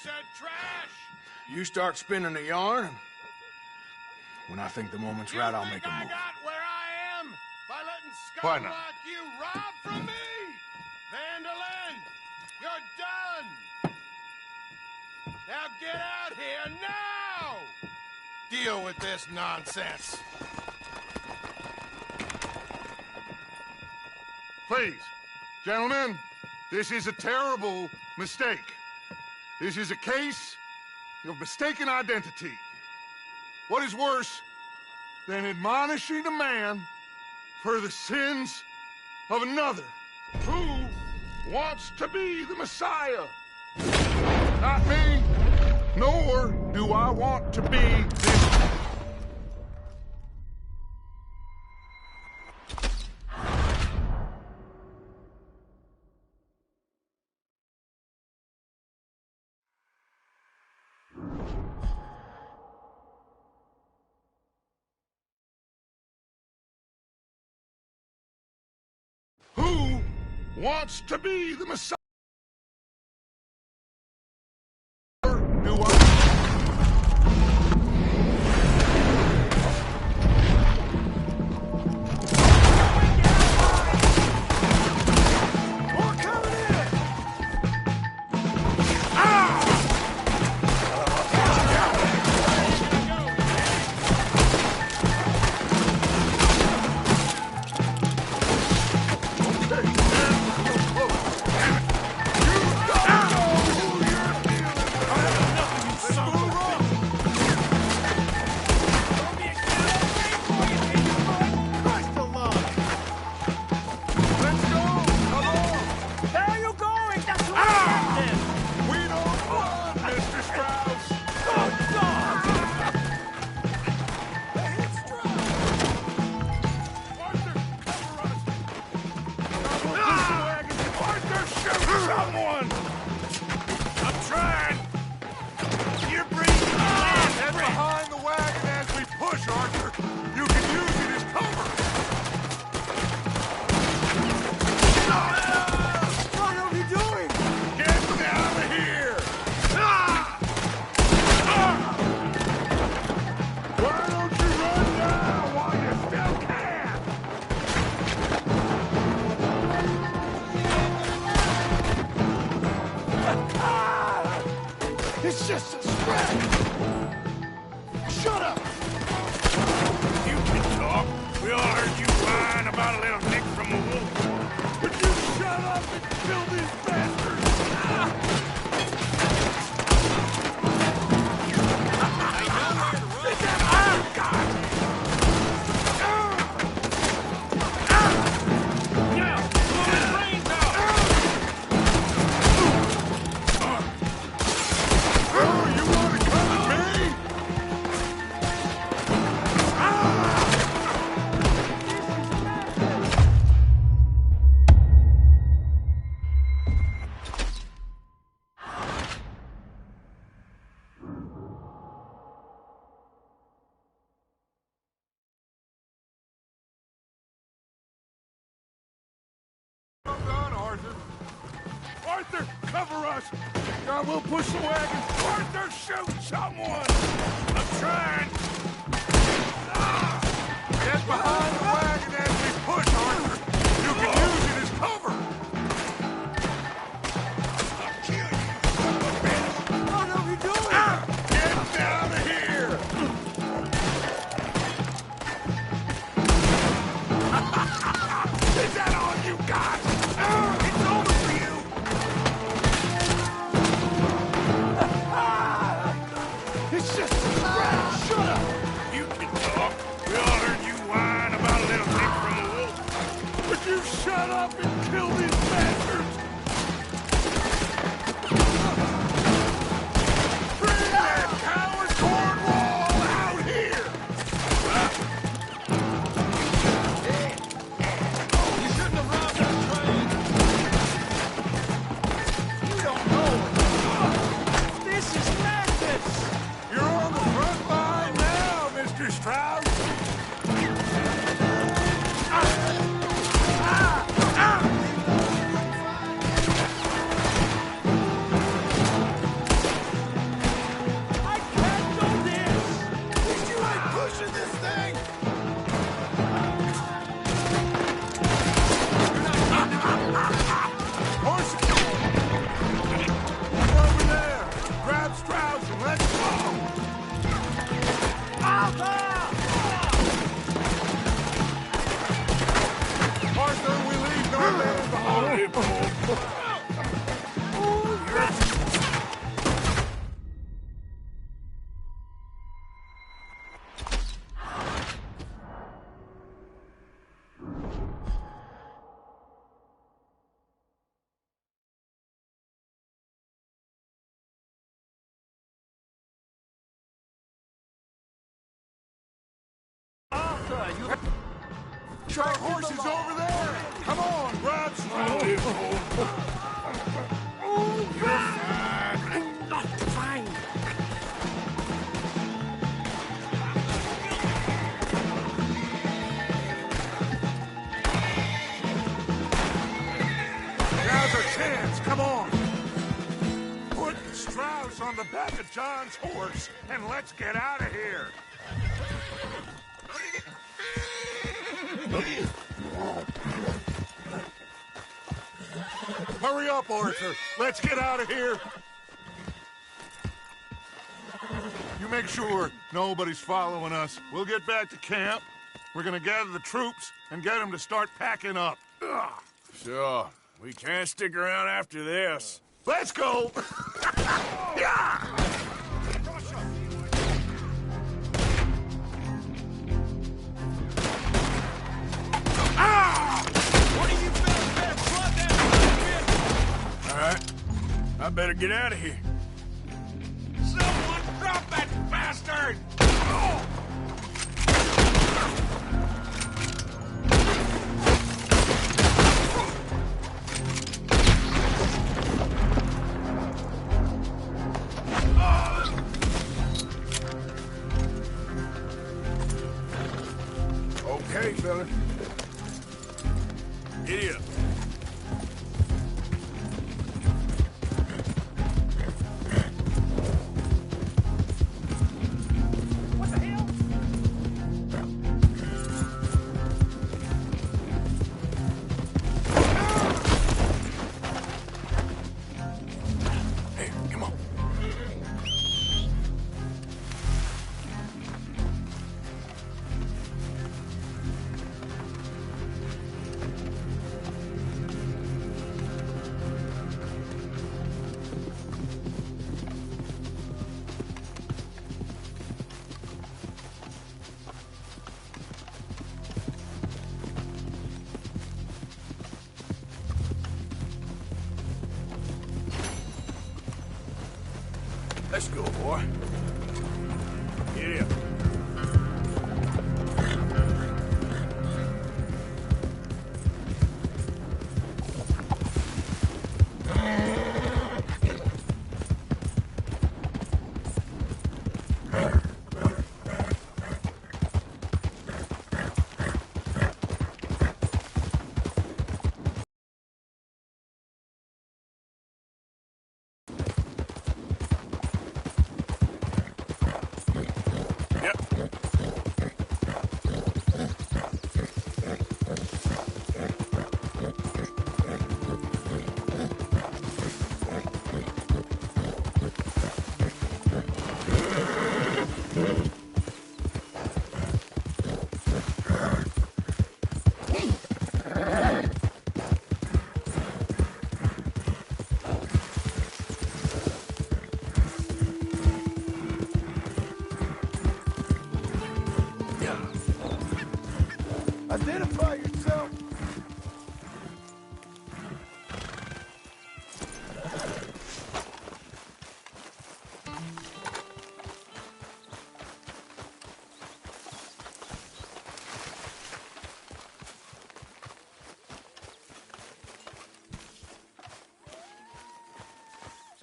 said trash! You start spinning the yarn, and when I think the moment's right, I'll make a move. I got where I am by letting Why scum not? like you rob from me! Vandalin, you're done! Now get out here now! Deal with this nonsense. Please, gentlemen, this is a terrible mistake. This is a case of mistaken identity. What is worse than admonishing a man for the sins of another? Who wants to be the Messiah? Not me, nor do I want to be this. Who wants to be the Messiah? Do I? More coming in! It's just a scratch! Shut up! You can talk. We all heard you whine about a little nick from a wolf. Would you shut up and kill these bastards? Arthur, cover us! God, we'll push the wagon! Arthur, shoot someone! I'm trying. Get behind the wagon as we push, Arthur! You can use it as cover! I'll kill you, son of a bitch. What are we doing? Get down of here! Is that all you got? It's over for you! It's just a scratch! Shut up! You can talk. We all heard you whine about a Sharp horses over there! Come on, grab strong! I'm not fine. Now's our chance, come on! Put Strauss on the back of John's horse, and let's get out of here! Hurry up, Arthur! Let's get out of here! You make sure nobody's following us. We'll get back to camp. We're gonna gather the troops and get them to start packing up. Ugh. Sure. We can't stick around after this. Let's go! Yeah! All right. I better get out of here. Someone drop that bastard! Okay, fella. Giddy up. Hey, come on. Let's go, boy. Get up. Identify yourself!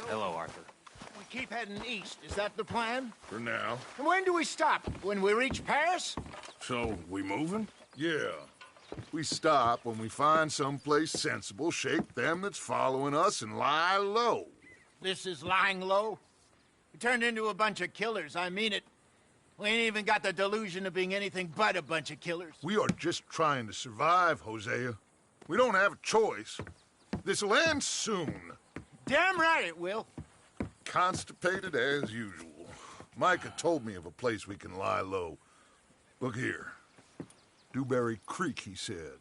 Hello, Arthur. We keep heading east. Is that the plan? For now. And when do we stop? When we reach Paris? So, we moving? Yeah. We stop when we find someplace sensible, shake them that's following us, and lie low. This is lying low? We turned into a bunch of killers, I mean it. We ain't even got the delusion of being anything but a bunch of killers. We are just trying to survive, Hosea. We don't have a choice. This'll end soon. Damn right it will. Constipated as usual. Micah told me of a place we can lie low. Look here. Dewberry Creek, he said.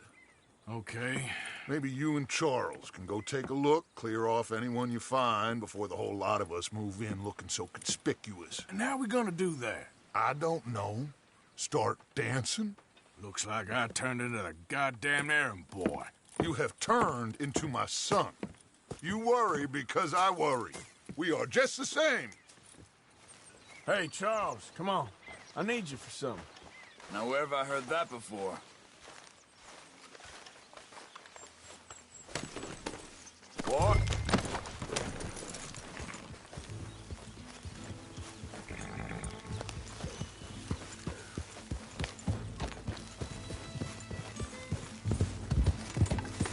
Okay. Maybe you and Charles can go take a look, clear off anyone you find before the whole lot of us move in looking so conspicuous. And how we gonna do that? I don't know. Start dancing? Looks like I turned into the goddamn errand boy. You have turned into my son. You worry because I worry. We are just the same. Hey, Charles, come on. I need you for something. Now where have I heard that before? What?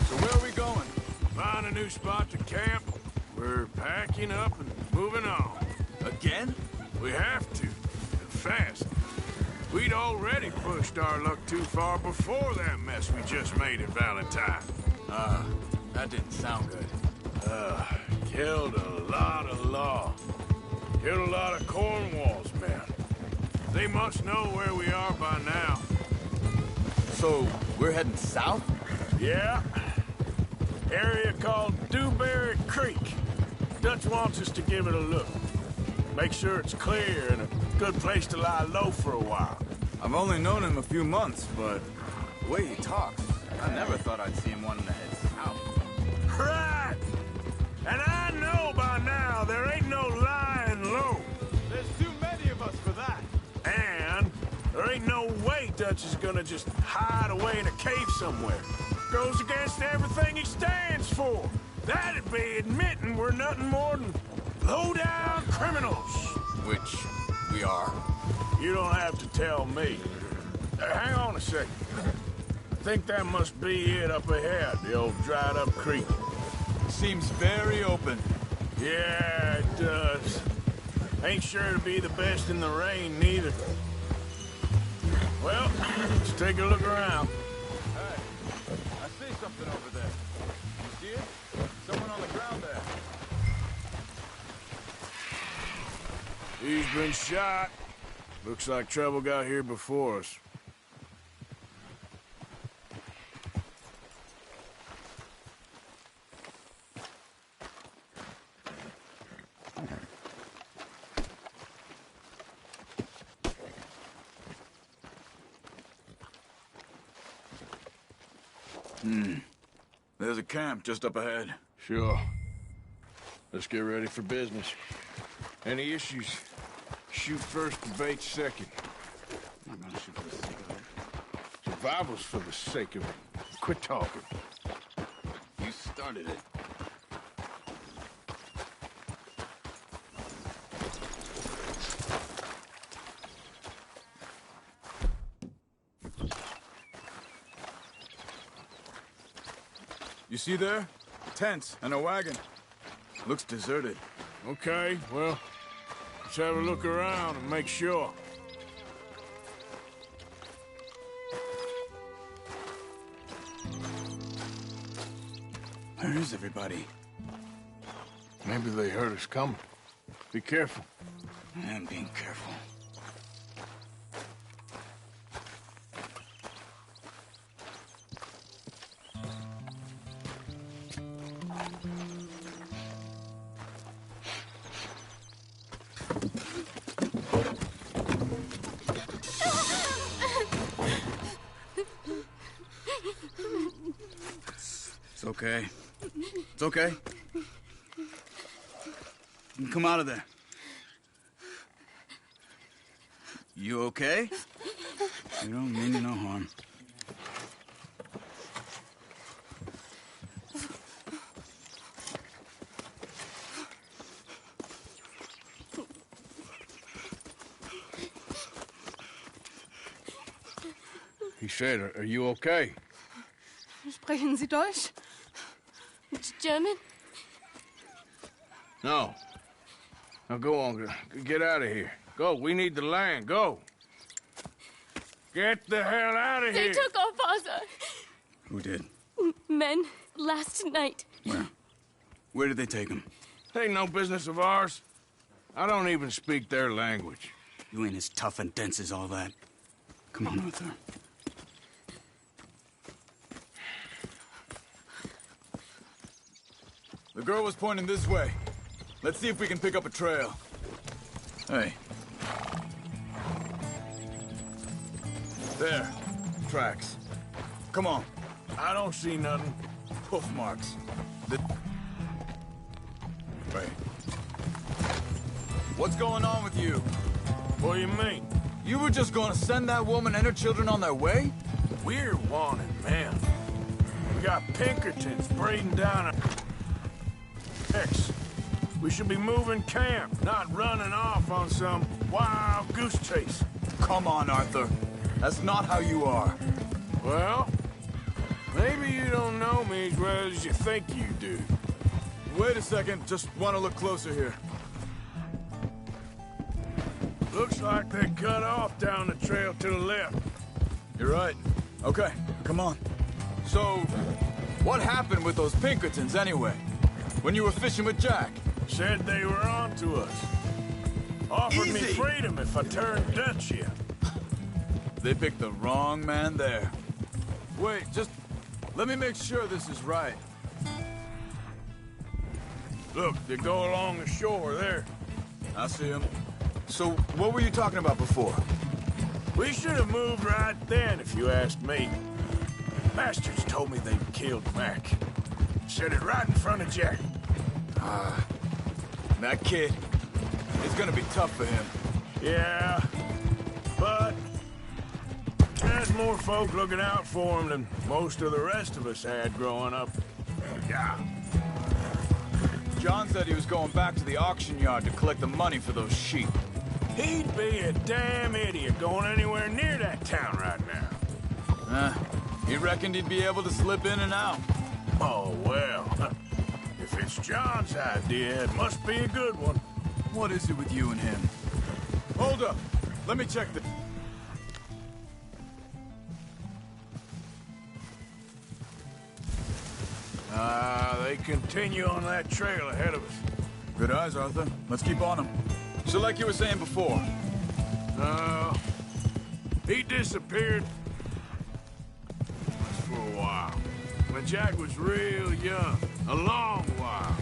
So where are we going? Find a new spot to camp. We're packing up and moving on. Again? We have to, and fast. We'd already pushed our luck too far before that mess we just made at Valentine. That didn't sound good. Killed a lot of law. Killed a lot of Cornwall's men. They must know where we are by now. So, we're heading south? Yeah. Area called Dewberry Creek. Dutch wants us to give it a look. Make sure it's clear and a good place to lie low for a while. I've only known him a few months, but the way he talks, I never thought I'd see him wanting to head south. Right! And I know by now there ain't no lying low. There's too many of us for that. And there ain't no way Dutch is gonna just hide away in a cave somewhere. Goes against everything he stands for. That'd be admitting we're nothing more than low-down criminals. Which we are. You don't have to tell me. Hang on a second. I think that must be it up ahead, the old dried-up creek. Seems very open. Yeah, it does. Ain't sure to be the best in the rain, neither. Well, let's take a look around. Hey, I see something over there. You see it? Someone on the ground there. He's been shot. Looks like trouble got here before us. There's a camp just up ahead. Sure. Let's get ready for business. Any issues? Shoot first, debate second. I'm not gonna shoot for the sake of it. Survival's for the sake of it. Quit talking. You started it. You see there? Tents and a wagon. Looks deserted. Okay, well, let's have a look around and make sure. Where is everybody? Maybe they heard us coming. Be careful. I am being careful. It's okay. It's okay. You can come out of there. You okay? You don't mean you no harm. He said, are you okay? Sprechen Sie Deutsch? German? No. Now go on, get out of here. Go, we need the land, go. Get the hell out of They here. took our father. Who did? Men, last night. Where? Where did they take him? Ain't no business of ours. I don't even speak their language. You ain't as tough and dense as all that. Come on, Arthur. The girl was pointing this way. Let's see if we can pick up a trail. Hey. There. Tracks. Come on. I don't see nothing. Hoof marks. Wait. What's going on with you? What do you mean? You were just gonna send that woman and her children on their way? We're wanted, man. We got Pinkertons breeding down our necks. We should be moving camp, not running off on some wild goose chase. Come on, Arthur. That's not how you are. Well, maybe you don't know me as well as you think you do. Wait a second, just want to look closer here. Looks like they cut off down the trail to the left. You're right. Okay, come on. So, what happened with those Pinkertons anyway? When you were fishing with Jack? Said they were on to us. Offered me Easy. freedom if I turned Dutch here. They picked the wrong man there. Wait, just let me make sure this is right. Look, they go along the shore there. I see him. So, what were you talking about before? We should have moved right then, if you asked me. Bastards told me they'd killed Mac. Said it right in front of Jack. That kid, it's gonna be tough for him. Yeah, but there's more folk looking out for him than most of the rest of us had growing up. Yeah. John said he was going back to the auction yard to collect the money for those sheep. He'd be a damn idiot going anywhere near that town right now. He reckoned he'd be able to slip in and out. Oh, well. If it's John's idea, it must be a good one. What is it with you and him? Hold up. Let me check the... They continue on that trail ahead of us. Good eyes, Arthur. Let's keep on him. So like you were saying before. He disappeared for a while. When Jack was real young. A long while.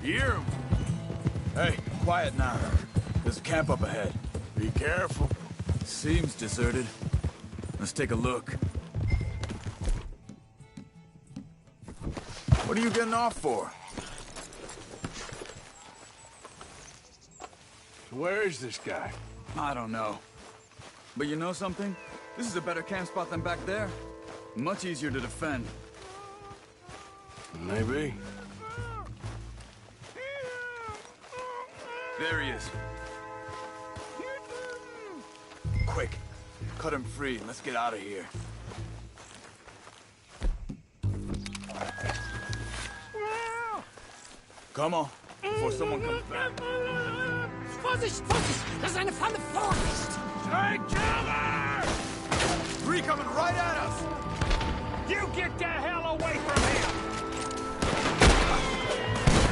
You hear him? Hey, quiet now. There's a camp up ahead. Be careful. Seems deserted. Let's take a look. What are you getting off for? Where is this guy? I don't know. But you know something? This is a better camp spot than back there. Much easier to defend. Maybe. There he is. Quick, cut him free and let's get out of here. Come on, before someone comes back. Vorsicht, Vorsicht! Das ist eine Falle! Vorsicht! Take cover! Three coming right at us! You get the hell away from him!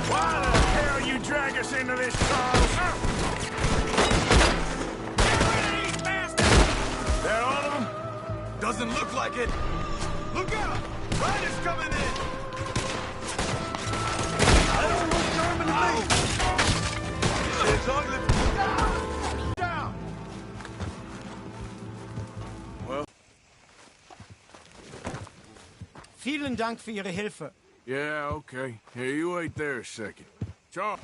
Why the hell you drag us into this, Charles? Get rid of these bastards! That all of them? Doesn't look like it. Look out! Riders coming in! I don't look German to me! It's ugly. Down! Well... Vielen Dank für Ihre Hilfe. Yeah, okay. Here, you wait there a second. Charles.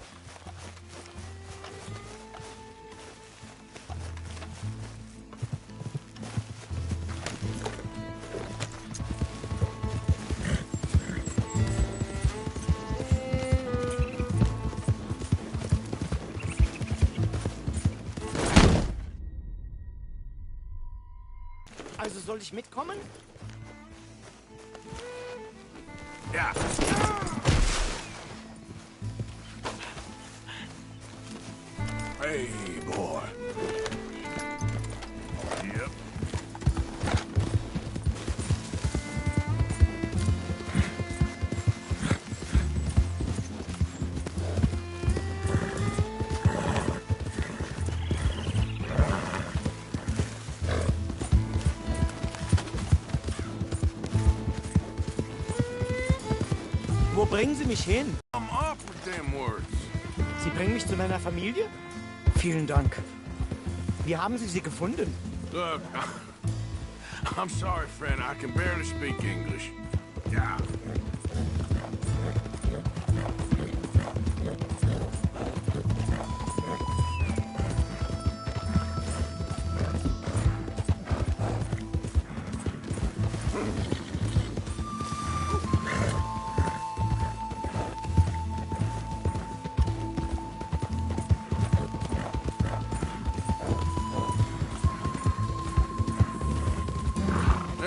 Also soll ich mitkommen? Yeah. Hey, boy. Yep. Wo bringen Sie mich hin? I'm off with them words. Sie bringen mich zu meiner Familie? Vielen Dank. Wie haben Sie sie gefunden? Look, I'm sorry, friend. I can barely speak English. Yeah.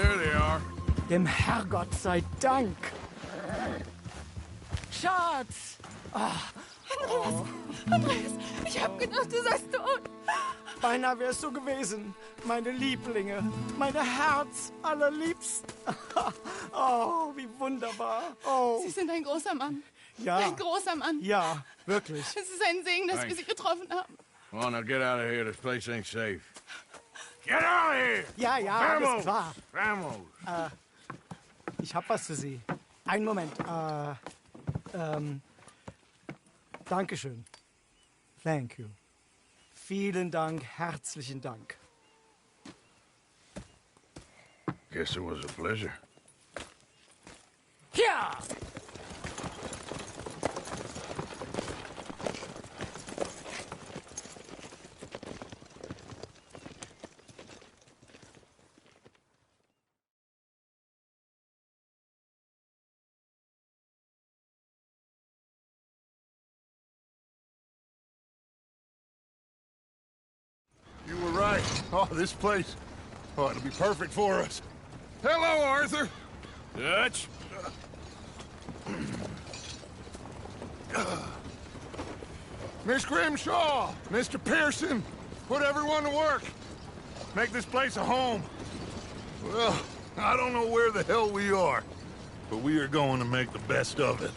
There they are. Dem Herrgott sei Dank. Schatz! Andreas, ich hab gedacht, du seist tot. Beinahe wärst du gewesen. Meine Lieblinge. Meine Herz allerliebsten. Oh, wie wunderbar. Oh. Sie sind ein großer Mann. Ja. Ein großer Mann. Ja, wirklich. Es ist ein Segen, dass wir Sie getroffen haben. Come on, now get out of here. This place ain't safe. Get out of here! Ja, ja, alles klar. Vamos! Ich hab was für Sie. Einen Moment. Dankeschön. Thank you. Vielen Dank, herzlichen Dank. Guess it was a pleasure. Ja! You were right. Oh, this place. Oh, it'll be perfect for us. Hello, Arthur. Dutch? Miss Grimshaw, Mr. Pearson, put everyone to work. Make this place a home. Well, I don't know where the hell we are, but we are going to make the best of it.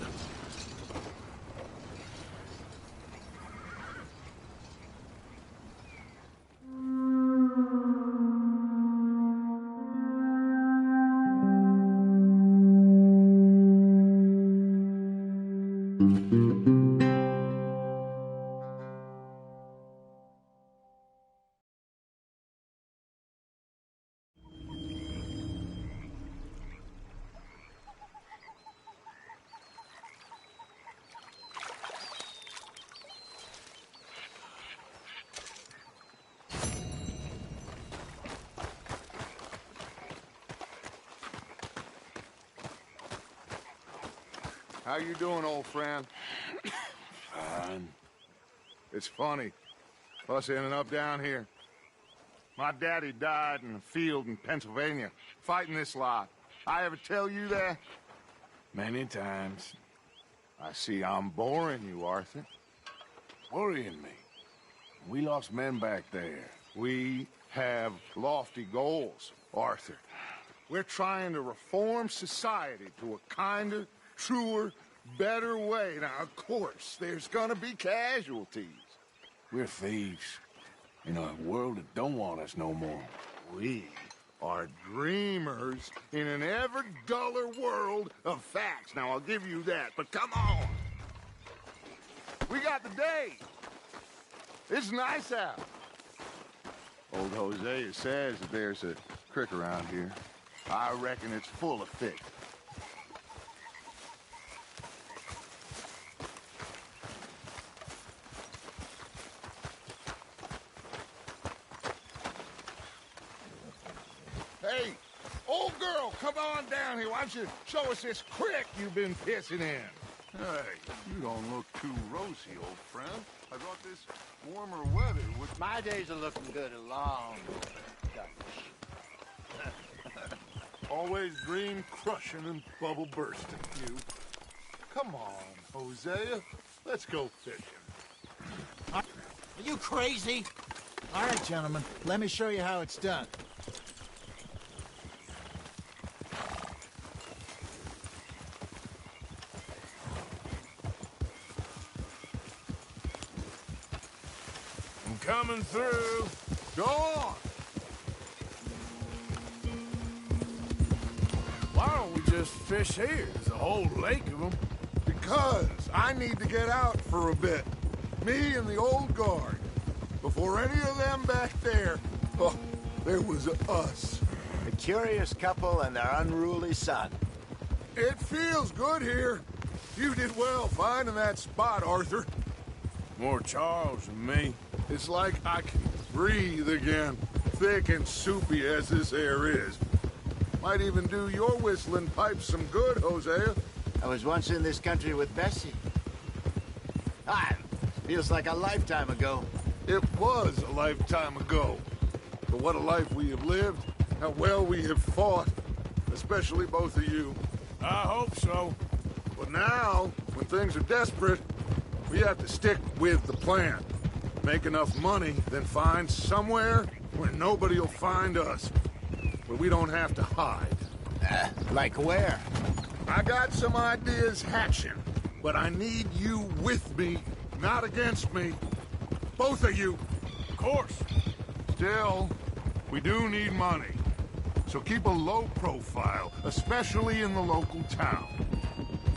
How you doing, old friend? Fine. It's funny, us ending up down here. My daddy died in a field in Pennsylvania, fighting this lot. I ever tell you that? Many times. I see I'm boring you, Arthur. Worrying me. We lost men back there. We have lofty goals, Arthur. We're trying to reform society to a kinder, truer, better way. Now, of course, there's gonna be casualties. We're thieves. In a world that don't want us no more. We are dreamers in an ever duller world of facts. Now, I'll give you that, but come on. We got the day. It's nice out. Old Hosea says that there's a creek around here. I reckon it's full of fish. Hey, old girl, come on down here. Why don't you show us this creek you've been pissing in? Hey, you don't look too rosy, old friend. I thought this warmer weather would... My days are looking good along. Always dream crushing and bubble bursting, you. Come on, Hosea. Let's go fishing. Are you crazy? All right, gentlemen, let me show you how it's done. I'm coming through. Go on. Why don't we just fish here? There's a whole lake of them. Because I need to get out for a bit. Me and the old guard. Before any of them back there, oh, there was us. A curious couple and their unruly son. It feels good here. You did well finding that spot, Arthur. More Charles than me. It's like I can breathe again, thick and soupy as this air is. Might even do your whistling pipes some good, Hosea. I was once in this country with Bessie. Feels like a lifetime ago. It was a lifetime ago. But what a life we have lived, how well we have fought, especially both of you. I hope so. But now, when things are desperate, we have to stick with the plan. Make enough money, then find somewhere where nobody will find us. Where we don't have to hide. Like where? I got some ideas hatching, but I need you with me, not against me. Both of you. Of course. Still, we do need money. So keep a low profile, especially in the local town.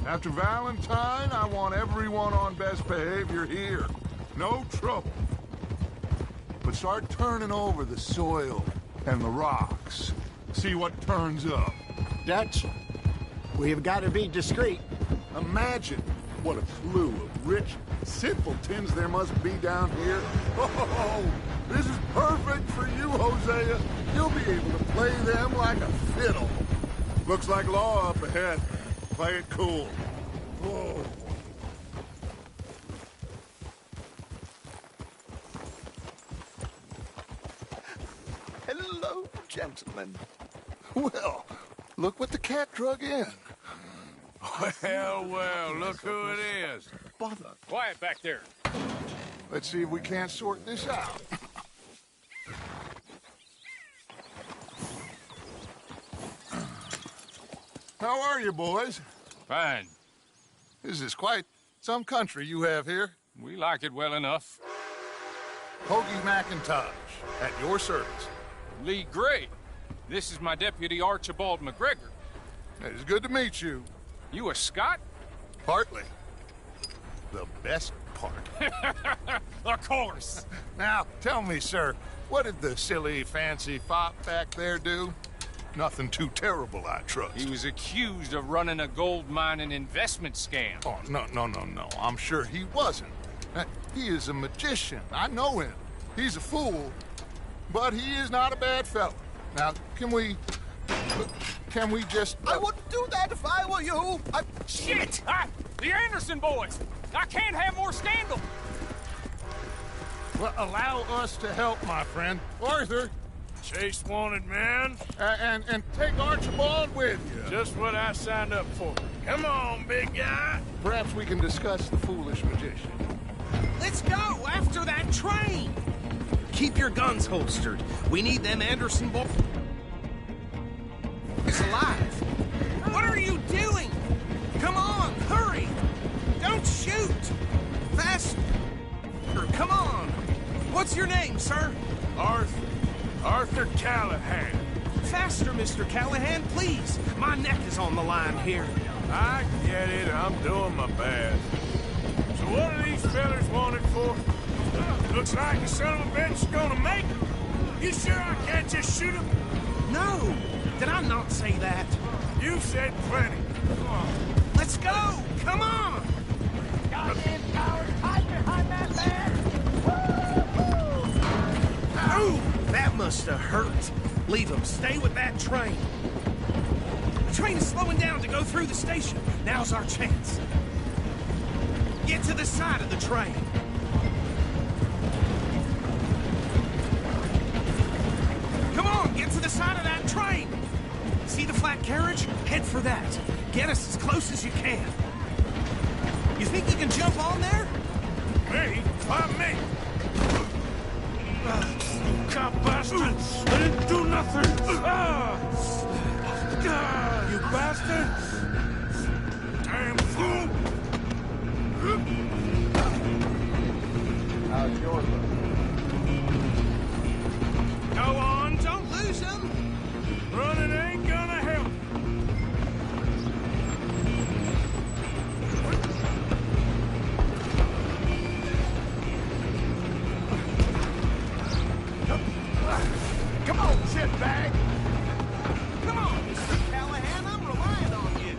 After Valentine, I want everyone on best behavior here. No trouble. But start turning over the soil and the rocks. See what turns up. Dutch, we've got to be discreet. Imagine what a slew of rich simpletons there must be down here. Oh, this is perfect for you, Hosea. You'll be able to play them like a fiddle. Looks like law up ahead. Play it cool. Whoa. Hello, gentlemen. Well, look what the cat drug in. Well, look who it is. Bother. Quiet back there. Let's see if we can't sort this out. How are you, boys? Fine. This is quite some country you have here. We like it well enough. Hoagie McIntosh, at your service. Lee Gray. This is my deputy Archibald McGregor. It's good to meet you. You a Scot? Partly. The best part. Of course. Now, tell me, sir, what did the silly, fancy fop back there do? Nothing too terrible, I trust. He was accused of running a gold mining investment scam. Oh, no. I'm sure he wasn't. He is a magician. I know him. He's a fool, but he is not a bad fellow. Now, can we just... I wouldn't do that if I were you. Shit! The Anderson boys! I can't have more scandal! Well, allow us to help, my friend. Arthur, Chase wanted man. and take Archibald with you. Just what I signed up for. Come on, big guy. Perhaps we can discuss the foolish magician. Let's go after that train! Keep your guns holstered. We need them Anderson boys alive. What are you doing? Come on, hurry! Don't shoot! Faster! Come on! What's your name, sir? Arthur Callahan. Faster, Mr. Callahan, please. My neck is on the line here. I get it. I'm doing my best. So what are these fellas wanted for? Looks like the son of a bitch is gonna make it. You sure I can't just shoot him? No! Did I not say that? You said plenty. Come on. Let's go! Come on! Goddamn cowards, hide behind that man! Oh, that must have hurt. Leave him. Stay with that train. The train is slowing down to go through the station. Now's our chance. Get to the side of the train. Come on, get to the side of that train. See the flat carriage? Head for that. Get us as close as you can. You think you can jump on there? Me? Why me? Cop bastard! I didn't do nothing! You bastard! Damn fool! How's yours? Go on, don't lose him. Running ain't gonna help. Come on, shitbag! Come on, Mr. Callahan, I'm relying on you.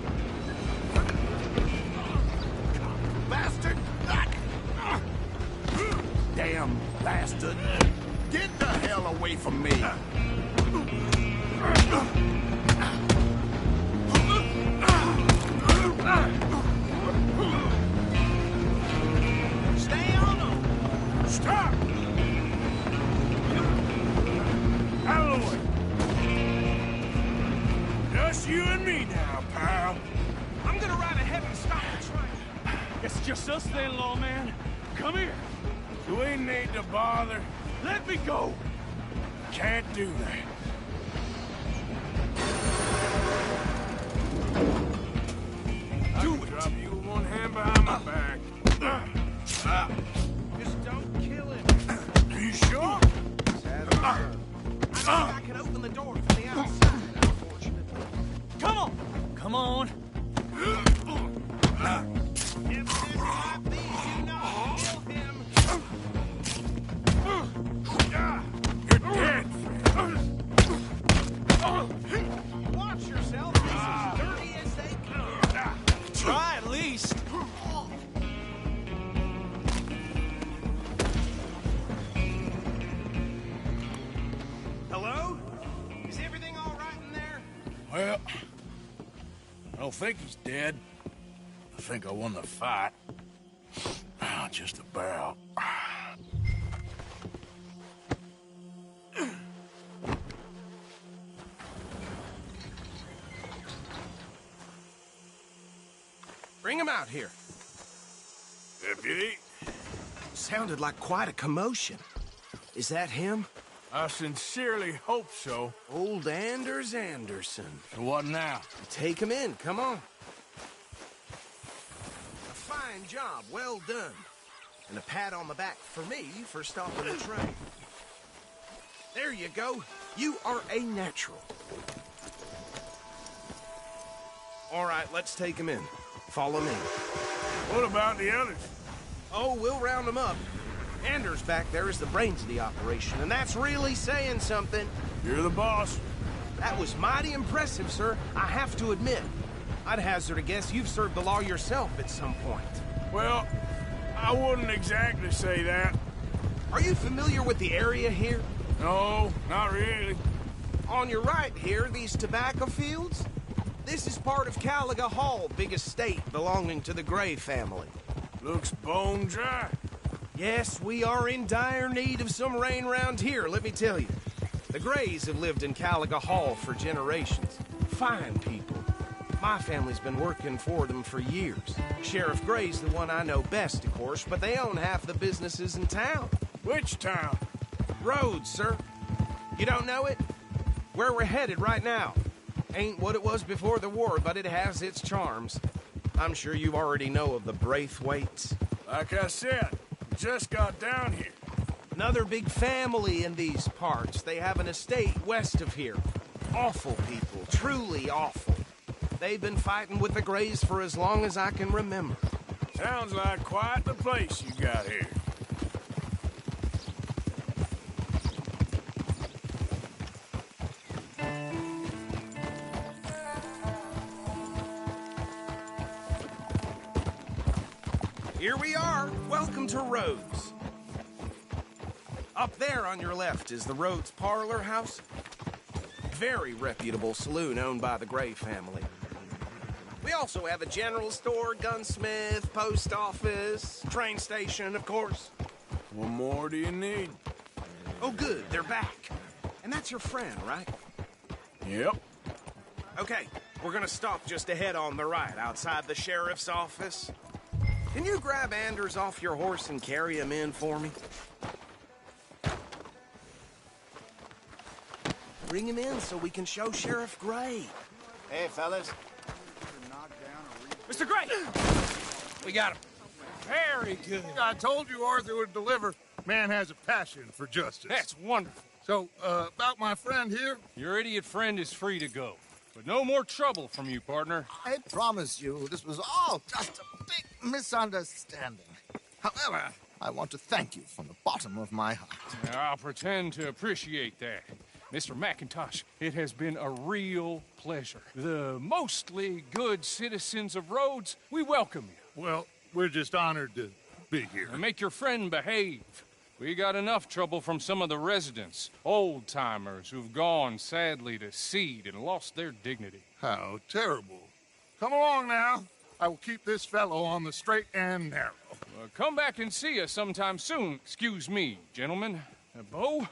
Bastard! Damn bastard! Get the hell away from me! Stay on him. Stop! Out of the way! just you and me now, pal. I'm gonna ride ahead and stop the train. It's just us then, lawman. Come here. Do we need to bother? Let me go. Can't do that. Do it. Drop you with one hand behind my back. Just don't kill him. Are you sure? I think I can open the door from the outside, unfortunately. Come on. Come on. If this might be, you know, kill him. You're dead. Watch yourself. This is dirty as they come. Try at least. Hello? Is everything all right in there? Well, I don't think he's dead. I think I won the fight. Just about. Bring him out here. Deputy, Sounded like quite a commotion. Is that him? I sincerely hope so. Old Anders Anderson. So what now? Take him in, come on. A fine job, well done. And a pat on the back for me for stopping the train. There you go. You are a natural. All right, let's take him in. Follow me. What about the others? Oh, we'll round them up. Anders back there is the brains of the operation, and that's really saying something. You're the boss. That was mighty impressive, sir. I have to admit. I'd hazard a guess you've served the law yourself at some point. Well, I wouldn't exactly say that. Are you familiar with the area here? No, not really. On your right here, these tobacco fields? This is part of Caliga Hall, big estate belonging to the Gray family. Looks bone dry. Yes, we are in dire need of some rain round here, let me tell you. The Grays have lived in Caliga Hall for generations. Fine people. My family's been working for them for years. Sheriff Gray's the one I know best, of course, but they own half the businesses in town. Which town? Rhodes, sir. You don't know it? Where we're headed right now. Ain't what it was before the war, but it has its charms. I'm sure you already know of the Braithwaites. Like I said, just got down here. Another big family in these parts. They have an estate west of here. Awful people, truly awful. They've been fighting with the Grays for as long as I can remember. Sounds like quite the place you got here. Here we are. Welcome to Rhodes. Up there on your left is the Rhodes Parlor House. Very reputable saloon owned by the Gray family. We also have a general store, gunsmith, post office, train station, of course. What more do you need? Oh, good. They're back. And that's your friend, right? Yep. Okay, we're gonna stop just ahead on the right, outside the sheriff's office. Can you grab Anders off your horse and carry him in for me? Bring him in so we can show Sheriff Gray. Hey, fellas. Mr. Gray! We got him. Very good. I told you Arthur would deliver. Man has a passion for justice. That's wonderful. So, about my friend here? Your idiot friend is free to go. But no more trouble from you, partner. I promise you, this was all just a big misunderstanding. However, I want to thank you from the bottom of my heart. I'll pretend to appreciate that. Mr. McIntosh, it has been a real pleasure. The mostly good citizens of Rhodes, we welcome you. Well, we're just honored to be here. And make your friend behave. We got enough trouble from some of the residents, old-timers who've gone, sadly, to seed and lost their dignity. How terrible. Come along now. I will keep this fellow on the straight and narrow. Come back and see us sometime soon. Excuse me, gentlemen. Bo,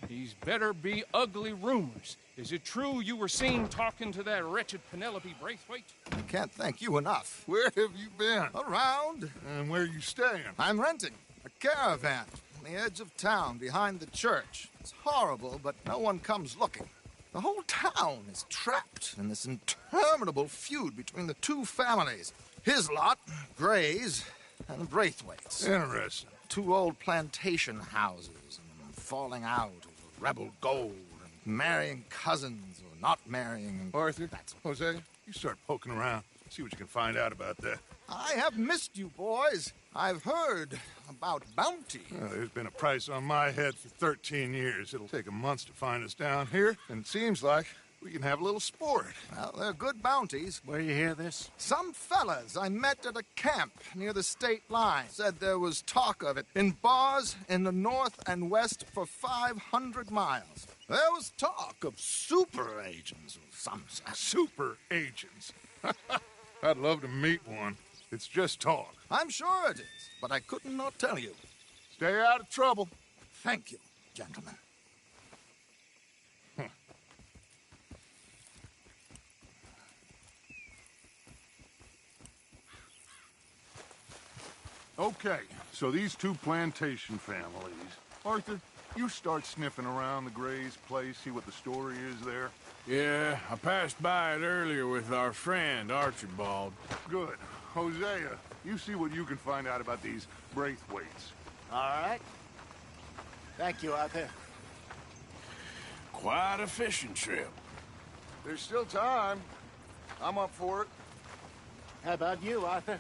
These better be ugly rumors. Is it true you were seen talking to that wretched Penelope Braithwaite? I can't thank you enough. Where have you been? Around. And where you staying? I'm renting a caravan on the edge of town behind the church. It's horrible, but no one comes looking. The whole town is trapped in this interminable feud between the two families. His lot, Gray's, and the Braithwaites. Interesting. Two old plantation houses, and falling out over rebel gold, and marrying cousins or not marrying. And Arthur, Hosea, you start poking around. See what you can find out about that. I have missed you, boys. I've heard about bounty. Well, there's been a price on my head for 13 years. It'll take a month to find us down here, and it seems like we can have a little sport. Well, they're good bounties. Where you hear this? Some fellas I met at a camp near the state line said there was talk of it in bars in the north and west for 500 miles. There was talk of super agents or some such. Super agents. I'd love to meet one. It's just talk. I'm sure it is, but I couldn't not tell you. Stay out of trouble. Thank you, gentlemen. Okay, so these two plantation families. Arthur, you start sniffing around the Gray's place, see what the story is there. Yeah, I passed by it earlier with our friend, Archibald. Good. Hosea, you see what you can find out about these Braithwaites. All right. Thank you, Arthur. Quite a fishing trip. There's still time. I'm up for it. How about you, Arthur?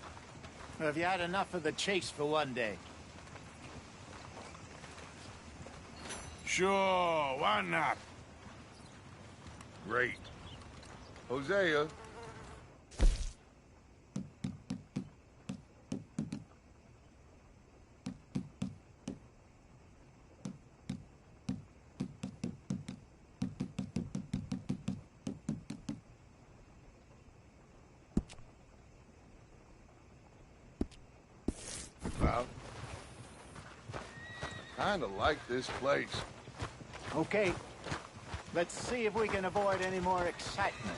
Or have you had enough of the chase for one day? Sure, why not? Great. Hosea. Well, kinda like this place. Okay. Let's see if we can avoid any more excitement.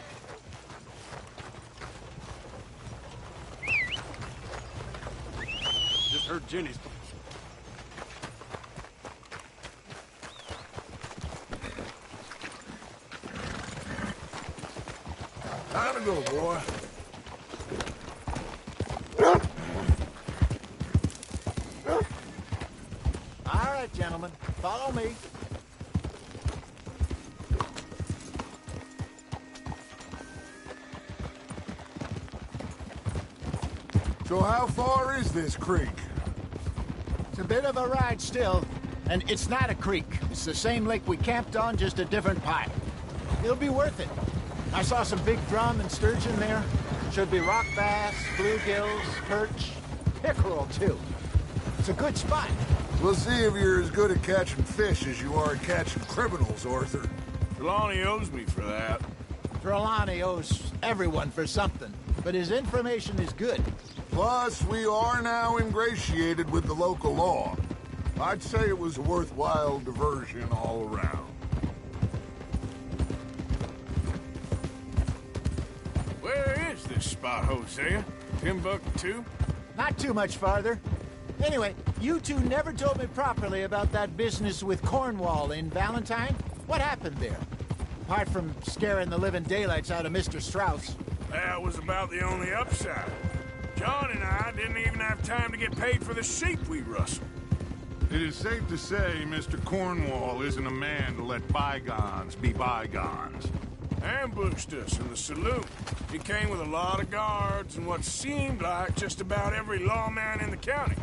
Just heard Jenny's. Time to go, boy. All right, gentlemen. Follow me. So how far is this creek? It's a bit of a ride still, and it's not a creek. It's the same lake we camped on, just a different pipe. It'll be worth it. I saw some big drum and sturgeon there. Should be rock bass, bluegills, perch, pickerel, too. It's a good spot. We'll see if you're as good at catching fish as you are at catching criminals, Arthur. Trelawney owes me for that. Trelawney owes everyone for something, but his information is good. Plus, we are now ingratiated with the local law. I'd say it was a worthwhile diversion all around. Where is this spot, Hosea? Timbuktu? Not too much farther. Anyway, you two never told me properly about that business with Cornwall in Valentine. What happened there? Apart from scaring the living daylights out of Mr. Strauss. That was about the only upside. John and I didn't even have time to get paid for the sheep we rustled. It is safe to say Mr. Cornwall isn't a man to let bygones be bygones. Ambushed us in the saloon. He came with a lot of guards and what seemed like just about every lawman in the county.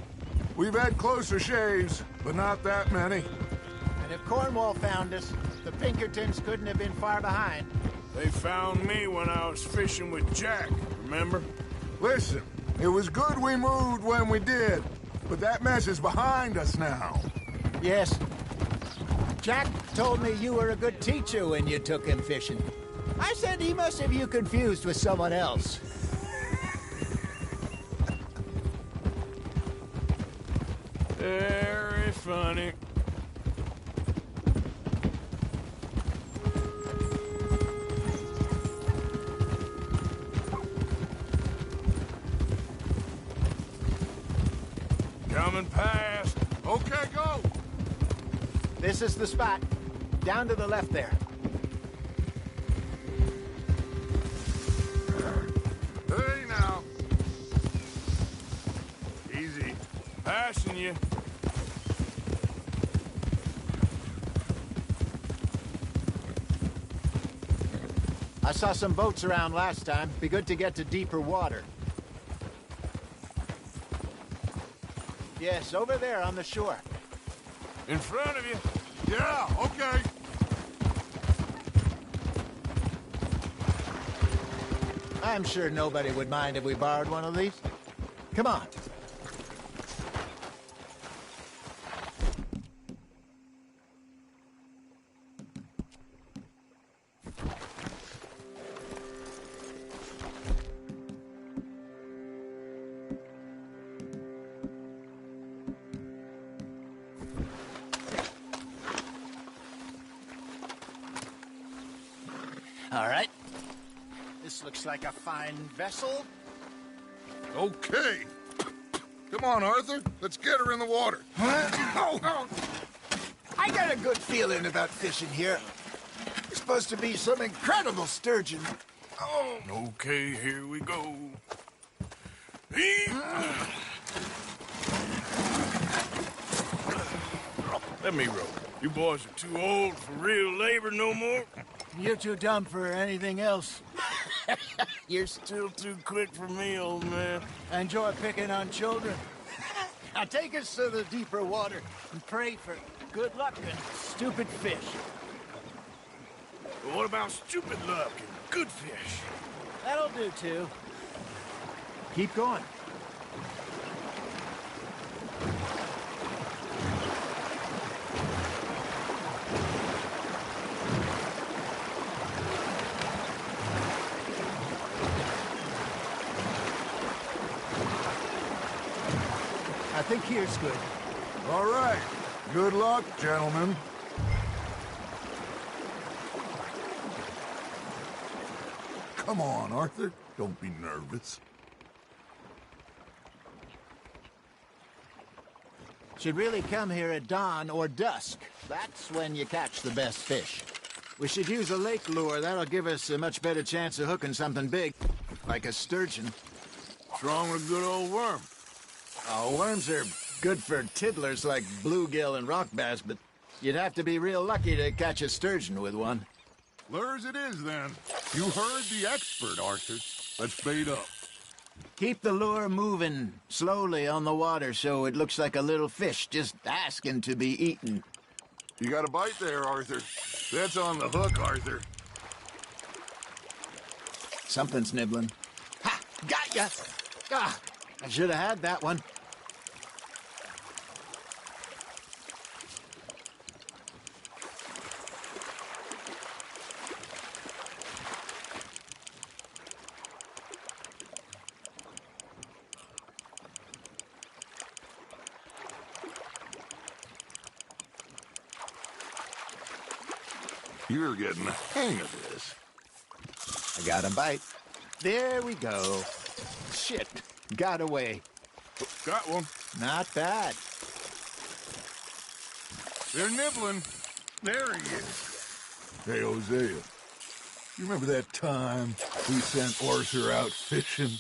We've had closer shaves, but not that many. And if Cornwall found us, the Pinkertons couldn't have been far behind. They found me when I was fishing with Jack, remember? Listen, it was good we moved when we did, but that mess is behind us now. Yes. Jack told me you were a good teacher when you took him fishing. I said he must have you confused with someone else. Very funny. go? This is the spot. Down to the left there. Hey, now. Easy. Passing you. I saw some boats around last time. Be good to get to deeper water. Yes, over there on the shore. In front of you. Yeah, okay. I'm sure nobody would mind if we borrowed one of these. Come on. All right. This looks like a fine vessel. Okay. Come on, Arthur. Let's get her in the water. Oh. I got a good feeling about fishing here. It's supposed to be some incredible sturgeon. Oh. Okay, here we go. Let me row. You boys are too old for real labor no more. You're too dumb for anything else. You're still too quick for me, old man. Enjoy picking on children. Now take us to the deeper water and pray for good luck and stupid fish. But what about stupid luck and good fish? That'll do, too. Keep going. I think here's good. All right. Good luck, gentlemen. Come on, Arthur. Don't be nervous. Should really come here at dawn or dusk. That's when you catch the best fish. We should use a lake lure. That'll give us a much better chance of hooking something big, like a sturgeon. What's wrong with a good old worm? Oh, worms are good for tiddlers like bluegill and rock bass, but you'd have to be real lucky to catch a sturgeon with one. Lures it is, then. You heard the expert, Arthur. Let's bait up. Keep the lure moving slowly on the water so it looks like a little fish just asking to be eaten. You got a bite there, Arthur. That's on the hook, Arthur. Something's nibbling. Ha! Got ya! Ah, I should have had that one. You're getting the hang of this. I got a bite. There we go. Shit. Got away. Got one. Not bad. They're nibbling. There he is. Hey, Hosea. You remember that time we sent Arthur out fishing?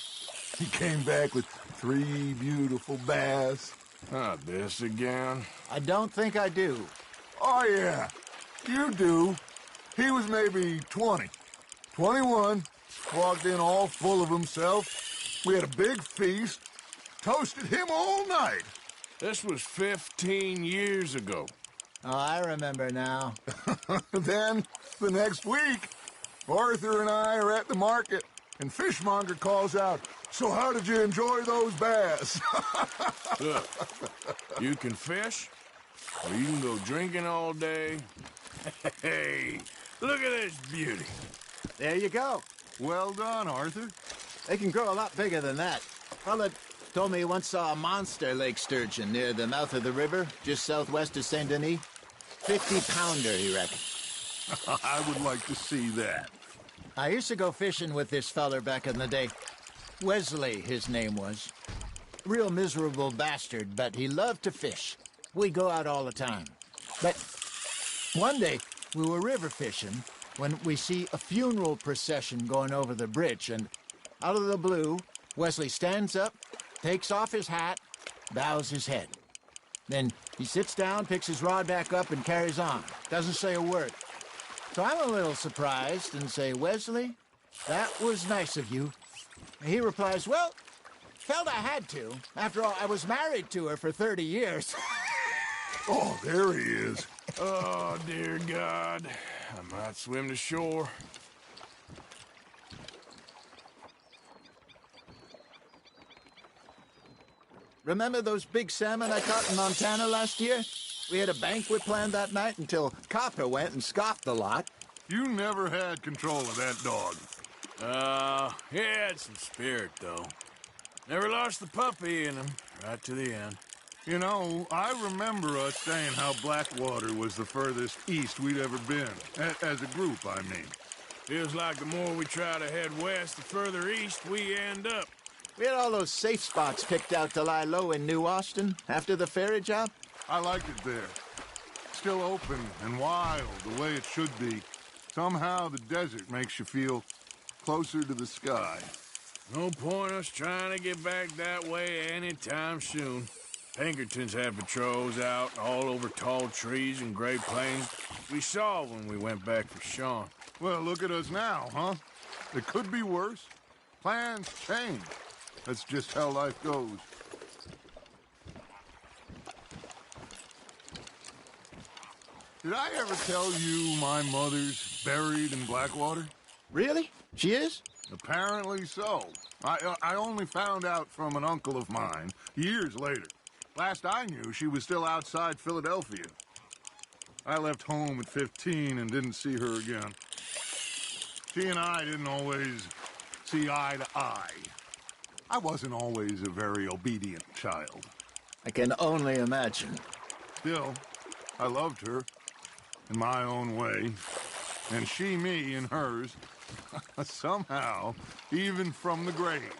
He came back with 3 beautiful bass. Not this again. I don't think I do. Oh, yeah. You do. He was maybe 20. 21. Walked in all full of himself. We had a big feast. Toasted him all night. This was 15 years ago. Oh, I remember now. Then, the next week, Arthur and I are at the market, and Fishmonger calls out, "So how did you enjoy those bass?" Look, you can fish, or you can go drinking all day. Hey, look at this beauty. There you go. Well done, Arthur. They can grow a lot bigger than that. Fella told me he once saw a monster lake sturgeon near the mouth of the river, just southwest of Saint Denis. 50-pounder, he reckoned. I would like to see that. I used to go fishing with this feller back in the day. Wesley, his name was. Real miserable bastard, but he loved to fish. We go out all the time. But one day, we were river fishing when we see a funeral procession going over the bridge, and out of the blue, Wesley stands up, takes off his hat, bows his head. Then he sits down, picks his rod back up, and carries on. Doesn't say a word. So I'm a little surprised and say, Wesley, that was nice of you. And he replies, well, felt I had to. After all, I was married to her for 30 years. Oh, there he is. Oh, dear God. I might swim to shore. Remember those big salmon I caught in Montana last year? We had a banquet planned that night until Copper went and scoffed the lot. You never had control of that dog. He had some spirit, though. Never lost the puppy in him, right to the end. You know, I remember us saying how Blackwater was the furthest east we'd ever been. As a group, I mean. Feels like the more we try to head west, the further east we end up. We had all those safe spots picked out to lie low in New Austin after the ferry job. I liked it there. Still open and wild, the way it should be. Somehow the desert makes you feel closer to the sky. No point us trying to get back that way anytime soon. Pinkertons have patrols out all over tall trees and Great Plains. We saw when we went back for Sean. Well, look at us now, huh? It could be worse. Plans change. That's just how life goes. Did I ever tell you my mother's buried in Blackwater? Really? She is? Apparently so. I only found out from an uncle of mine years later. Last I knew, she was still outside Philadelphia. I left home at 15 and didn't see her again. She and I didn't always see eye to eye. I wasn't always a very obedient child. I can only imagine. Still, I loved her in my own way, and she me in hers. Somehow, even from the grave,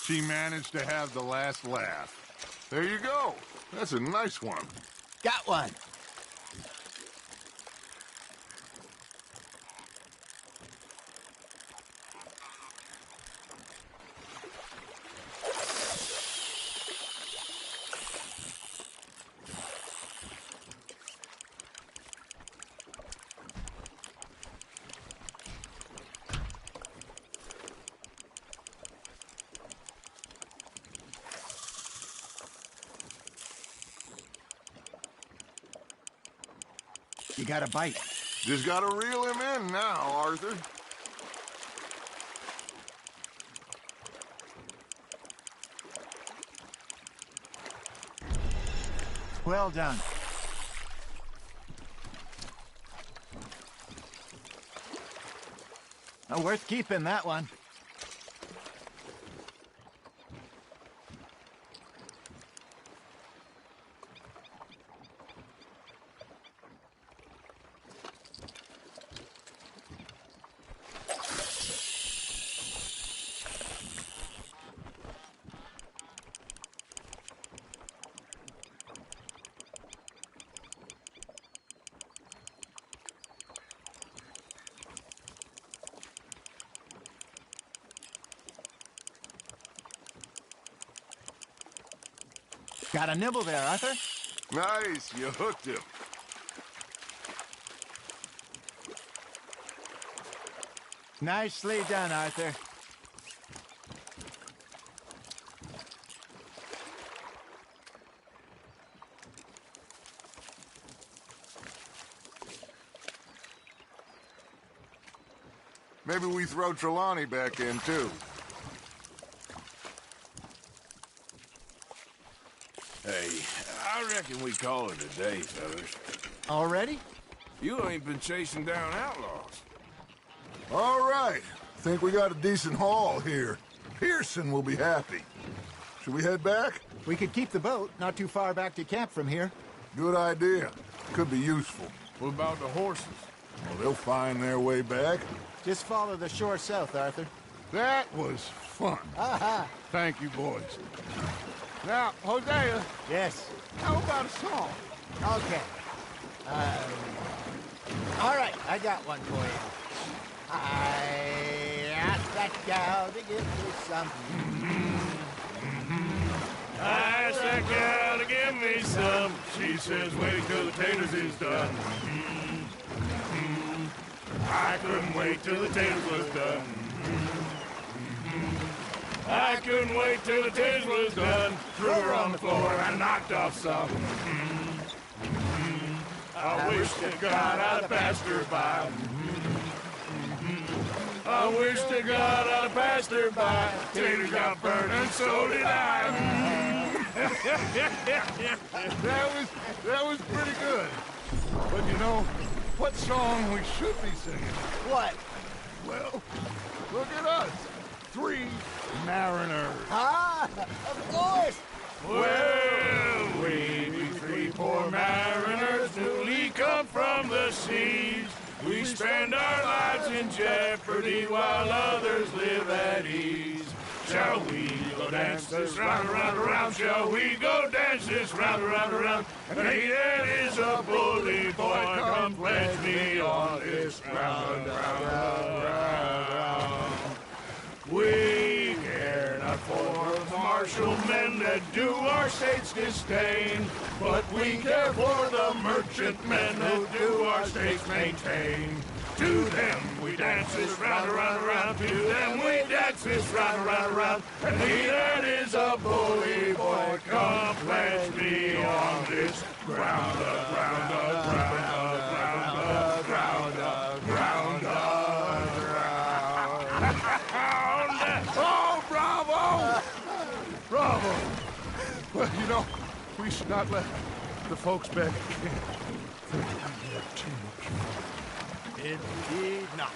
she managed to have the last laugh. There you go. That's a nice one. Got one. You got a bite. Just gotta reel him in now, Arthur. Well done. Oh, worth keeping, that one. Got a nibble there, Arthur. Nice, you hooked him. Nicely done, Arthur. Maybe we throw Trelawney back in, too. Hey, I reckon we call it a day, fellas. Already? You ain't been chasing down outlaws. All right. Think we got a decent haul here. Pearson will be happy. Should we head back? We could keep the boat not too far back to camp from here. Good idea. Could be useful. What about the horses? Well, they'll find their way back. Just follow the shore south, Arthur. That was fun. Aha! Thank you, boys. Now, Hosea, Yes. how about a song? Okay. All right, I got one for you. I asked that gal to give me some. I asked that gal to give me some. She says, wait till the taters is done. I couldn't wait till the taters was done. I couldn't wait till the taters was done. Threw her on the floor and knocked off some. I wish to God I'd have passed her by. I wish to God I'd have passed her by. Taters got burned and so did I. That was pretty good. But you know, what song we should be singing? What? Well, look at us. 3 mariners. Ah, of course. Well, we be 3 poor mariners newly come from the seas. We spend our lives in jeopardy while others live at ease. Shall we go dance this round, around, around? Shall we go dance this round, around, around? And he that is a bully boy, come pledge me on this round, round, round. We care not for the martial men that do our states disdain, but we care for the merchant men who do our states maintain. To them we dance this round, around, around. To them we dance this round, around, around. And he that is a bully boy, come pledge me on this ground, ground, ground, ground, ground, ground, ground. Oh, bravo! Bravo! Well, you know, we should not let the folks back at camp think we have too much fun. Indeed not.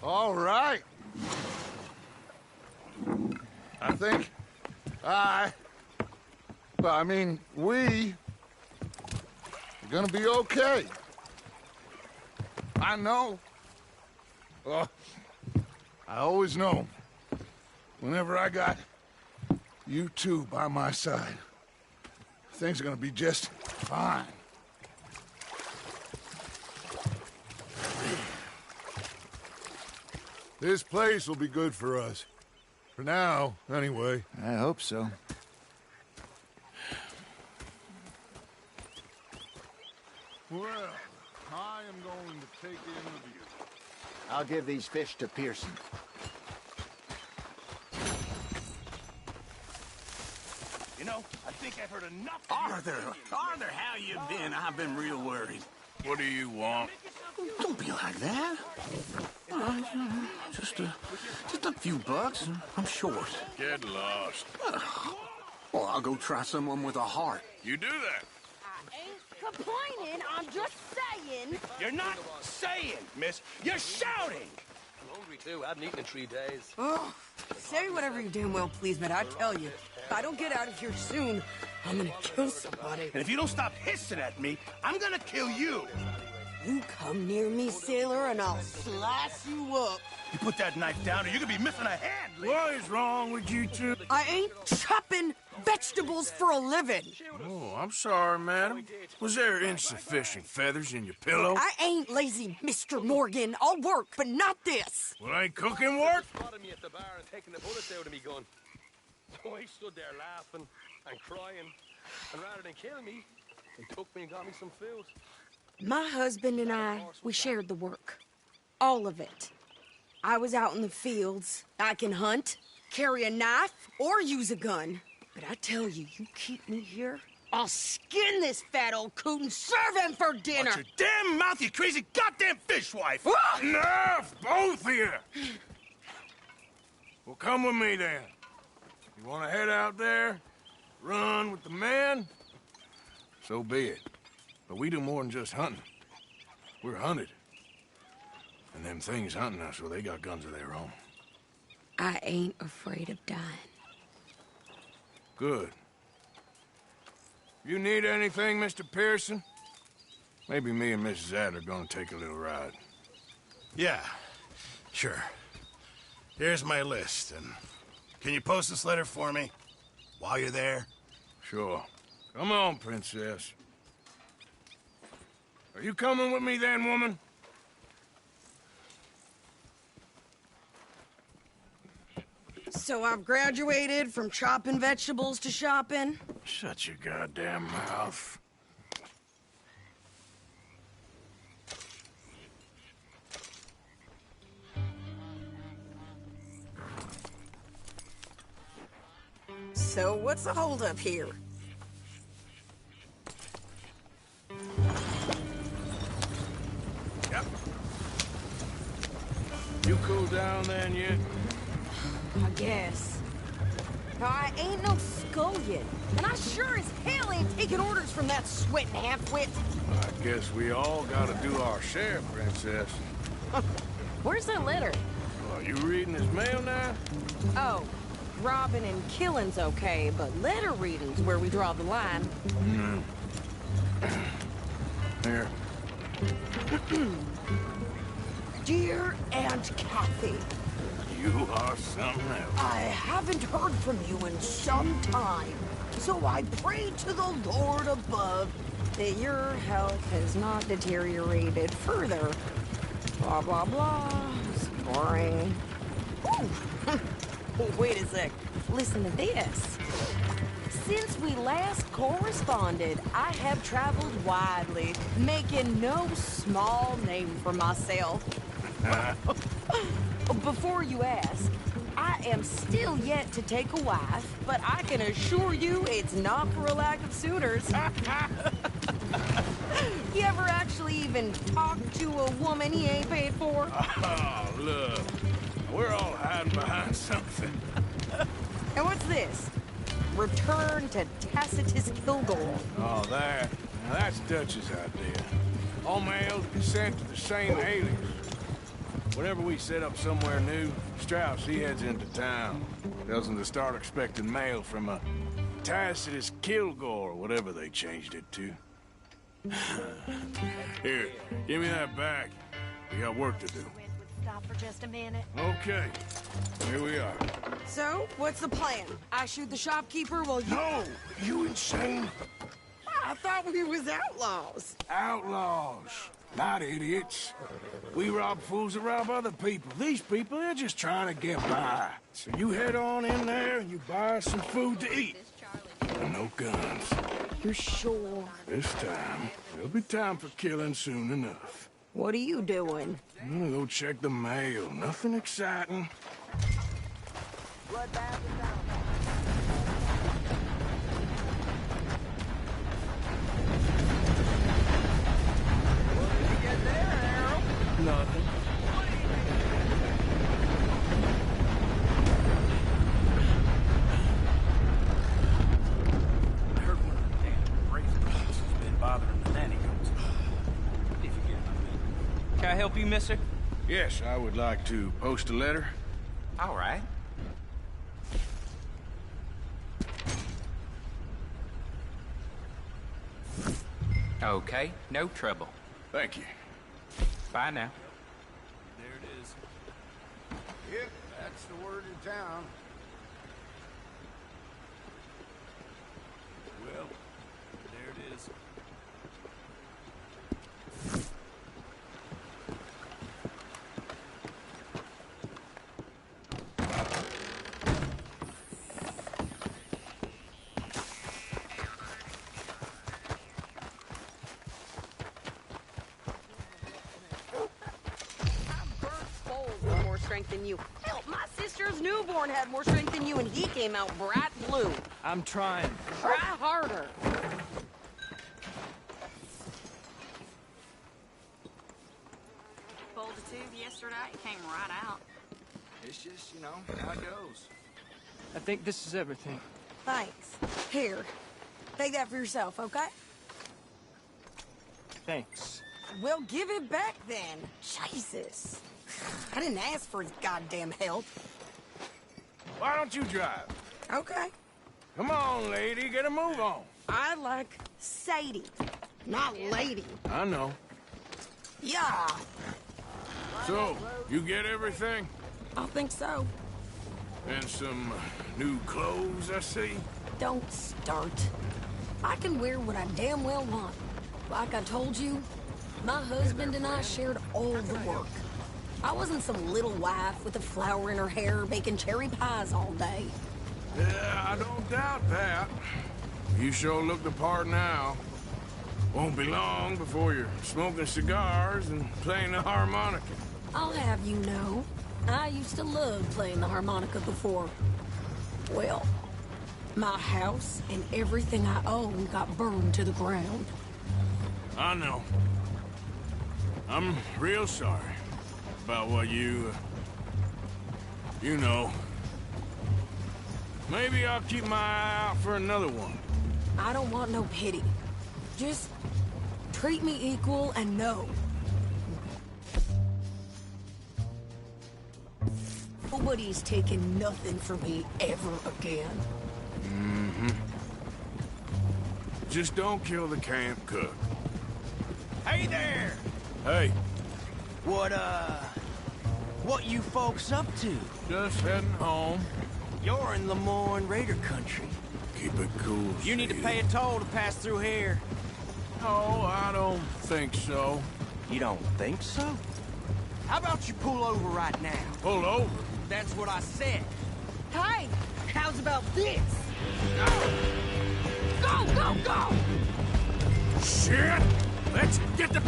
All right. I think we are gonna be okay. I know. Oh, I always know. Whenever I got you two by my side, things are gonna be just fine. This place will be good for us. For now, anyway. I hope so. Well, I am going to take in the view. I'll give these fish to Pearson. You know, I think I've heard enough. Arthur, how you been? I've been real worried. What do you want? Don't be like that. All right, just a few bucks. I'm short. Get lost. Well, I'll go try someone with a heart. You do that. I ain't complaining, I'm just saying. You're not saying, miss. You're shouting. I'm hungry too. I haven't eaten in 3 days. Oh, say whatever you damn well please, but I tell you, if I don't get out of here soon, I'm gonna kill somebody. And if you don't stop hissing at me, I'm gonna kill you. You come near me, sailor, and I'll slice you up. You put that knife down or you're gonna be missing a hand. What is wrong with you two? I ain't chopping vegetables for a living. Oh, I'm sorry, madam. Was there insufficient feathers in your pillow? I ain't lazy, Mr. Morgan. I'll work, but not this. Well, ain't cooking work? Spotted me at the bar and taking the bullets out of me gun. So I stood there laughing and crying. And rather than kill me, they took me and got me some food. My husband and I, we shared the work. All of it. I was out in the fields. I can hunt, carry a knife, or use a gun. But I tell you, you keep me here, I'll skin this fat old coot and serve him for dinner. Watch your damn mouth, you crazy goddamn fishwife! Ah! Enough, both of you! Well, come with me then. You want to head out there, run with the men? So be it. But we do more than just hunting. We're hunted. And them things hunting us, well, they got guns of their own. I ain't afraid of dying. Good. You need anything, Mr. Pearson? Maybe me and Mrs. Adler are gonna take a little ride. Yeah, sure. Here's my list, and can you post this letter for me while you're there? Sure. Come on, Princess. Are you coming with me then, woman? So I've graduated from chopping vegetables to shopping? Shut your goddamn mouth. So what's the holdup here? Yep. You cool down then yet? I guess. I ain't no scullion, and I sure as hell ain't taking orders from that sweating half-wit. I guess we all gotta do our share, Princess. Where's that letter? Are you reading his mail now? Oh, robbing and killing's okay, but letter reading's where we draw the line. Here. Dear Aunt Kathy, You are something else. I haven't heard from you in some time, so I pray to the Lord above that your health has not deteriorated further. Blah, blah, blah. It's boring. Ooh. Wait a sec. Listen to this. Since we last corresponded, I have traveled widely, making no small name for myself. Before you ask, I am still yet to take a wife, but I can assure you it's not for a lack of suitors. You ever actually even talk to a woman he ain't paid for? Oh, look. We're all hiding behind something. And what's this? Return to Tacitus Kilgore. Oh, that. Now, that's Dutch's idea. All mails be sent to the same alias. Whenever we set up somewhere new, Strauss, he heads into town. Tells them to start expecting mail from a Tacitus Kilgore, or whatever they changed it to. Here, give me that back. We got work to do. Stop for just a minute. Okay, here we are. So, what's the plan? I shoot the shopkeeper while you... No! You insane? I thought we was outlaws. Outlaws, not idiots. We rob fools that rob other people. These people, they're just trying to get by. So you head on in there and you buy us some food to eat. And no guns. You're sure? This time, there'll be time for killing soon enough. What are you doing? I'm gonna go check the mail. Nothing exciting. Nothing. I heard one of the damn razor blades has been bothering the nanny goats. If you get my meaning. Can I help you, mister? Yes, I would like to post a letter. All right. Okay, no trouble. Thank you. Bye now. There it is. Yep, that's the word in town. Well, there it is. More strength than you. Hell, my sister's newborn had more strength than you, and he came out bright blue. I'm trying. Try harder. Pulled a tooth yesterday, came right out. It's just, you know, how it goes. I think this is everything. Thanks. Here. Take that for yourself, okay? Thanks. Well, give it back then. Jesus. I didn't ask for his goddamn help. Why don't you drive? Okay. Come on, lady, get a move on. I like Sadie, not lady. I know. Yeah. So, you get everything? I think so. And some new clothes, I see? Don't start. I can wear what I damn well want. Like I told you, my husband and I shared all the work. I wasn't some little wife with a flower in her hair baking cherry pies all day. Yeah, I don't doubt that. You sure look the part now. Won't be long before you're smoking cigars and playing the harmonica. I'll have you know, I used to love playing the harmonica before. Well, my house and everything I own got burned to the ground. I know. I'm real sorry about what you know. Maybe I'll keep my eye out for another one. I don't want no pity. Just treat me equal and know. Nobody's taking nothing from me ever again. Mm-hmm. Just don't kill the camp cook. Hey there! Hey. What you folks up to? Just heading home. You're in Lemoyne Raider country. Keep it cool, You need to pay a toll to pass through here. No, I don't think so. You don't think so? How about you pull over right now? Pull over? That's what I said. Hey, how's about this? Go, go, go! Shit! Let's get the...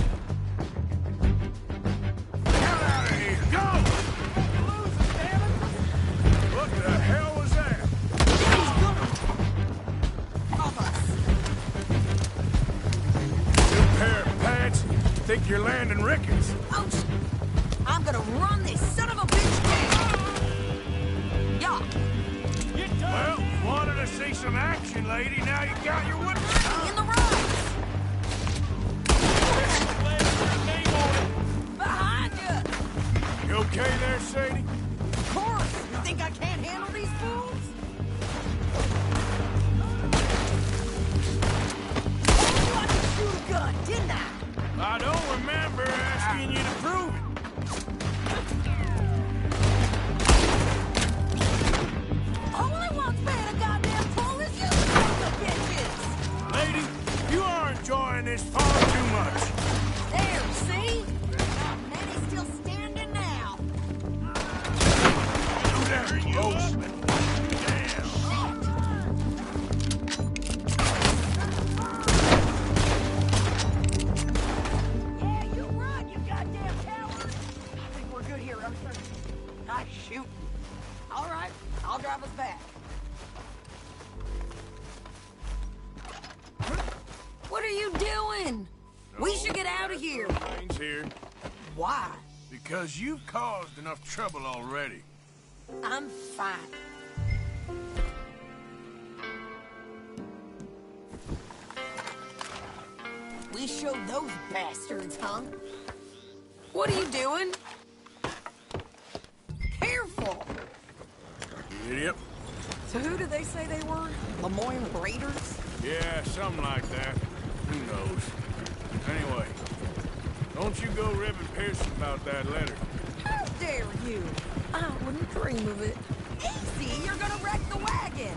Get out of here! Go! What the hell was that? New pair of pants? Think you're landing Ricketts? Ouch! I'm gonna run this son of a bitch down! Yeah! Well, wanted to see some action, lady. Now you got your whip. In the right! Behind you! You okay there, Sadie? Of course! You think I can't handle these fools? I could shoot a gun, didn't I? I don't remember asking you to prove it. Only one's paying a goddamn toll is you, son of bitches! Lady, you are enjoying this far too much. There, see? Manny's still standing now. Do that, Rose. Yeah, you run, you goddamn coward! I think we're good here, Arthur. Nice shooting. All right, I'll drive us back. What are you doing? We should get out of here. Lane's here. Why? Because you've caused enough trouble already. I'm fine. We showed those bastards, huh? What are you doing? Careful! Idiot. So who did they say they were? Lemoyne Raiders? Yeah, something like that. Who knows? Anyway, Don't you go ribbing Pearson about that letter. How dare you? I wouldn't dream of it. Easy, you're gonna wreck the wagon.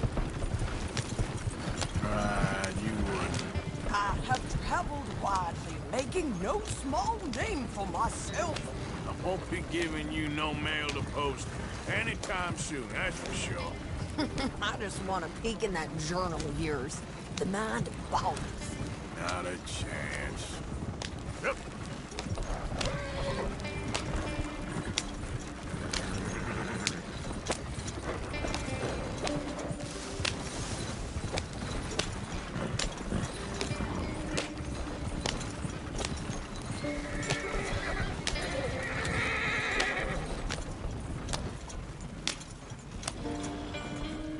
Right, you would. I have traveled widely, making no small name for myself. I won't be giving you no mail to post anytime soon, that's for sure. I just want to peek in that journal of yours. The mind boggles. Not a chance. Yep.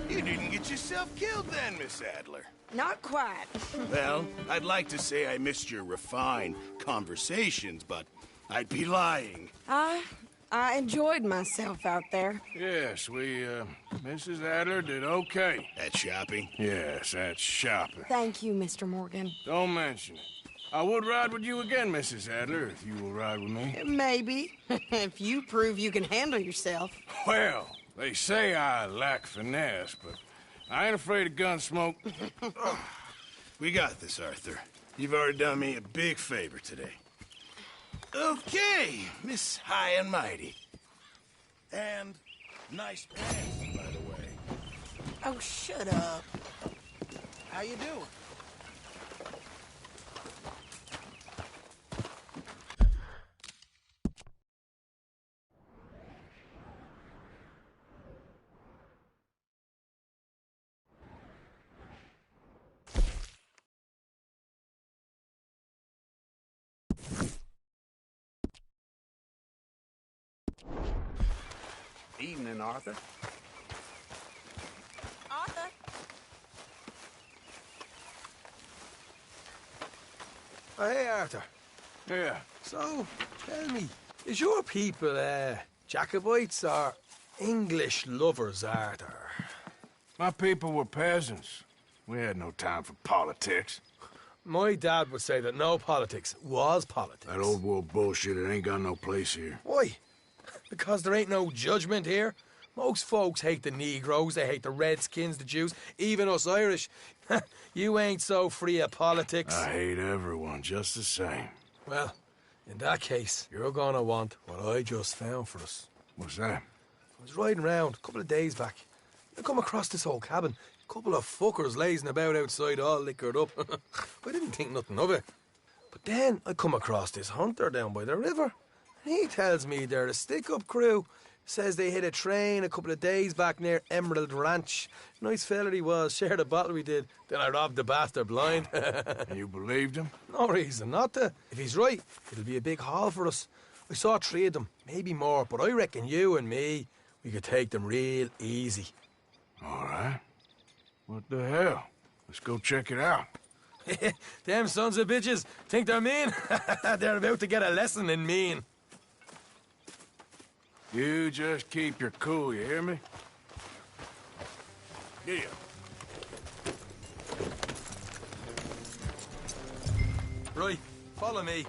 You didn't get yourself killed then, Miss Adler. Not quite. Well, I'd like to say I missed your refined conversations, but I'd be lying. I enjoyed myself out there. Yes, Mrs. Adler did okay. At shopping? Yes, at shopping. Thank you, Mr. Morgan. Don't mention it. I would ride with you again, Mrs. Adler, if you will ride with me. Maybe. If you prove you can handle yourself. Well, they say I lack finesse, but I ain't afraid of gun smoke. We got this, Arthur. You've already done me a big favor today. Okay, Miss High and Mighty. And nice pants, by the way. Oh, shut up. How you doing? Evening, Arthur. Arthur? Oh, hey, Arthur. Yeah. So, tell me, is your people, Jacobites or English lovers, Arthur? My people were peasants. We had no time for politics. My dad would say that no politics was politics. That old world bullshit, it ain't got no place here. Why? Because there ain't no judgment here. Most folks hate the Negroes, they hate the Redskins, the Jews, even us Irish. You ain't so free of politics. I hate everyone just the same. Well, in that case, you're gonna want what I just found for us. What's that? I was riding around a couple of days back. I come across this old cabin. A couple of fuckers lazing about outside all liquored up. I didn't think nothing of it. But then I come across this hunter down by the river. And he tells me they're a stick-up crew. Says they hit a train a couple of days back near Emerald Ranch. Nice fella he was, shared a bottle we did. Then I robbed the bastard blind. You believed him? No reason not to. If he's right, it'll be a big haul for us. I saw 3 of them, maybe more, but I reckon you and me, we could take them real easy. All right. What the hell? Let's go check it out. Them sons of bitches think they're mean. They're about to get a lesson in mean. You just keep your cool, you hear me? Yeah. Right, follow me.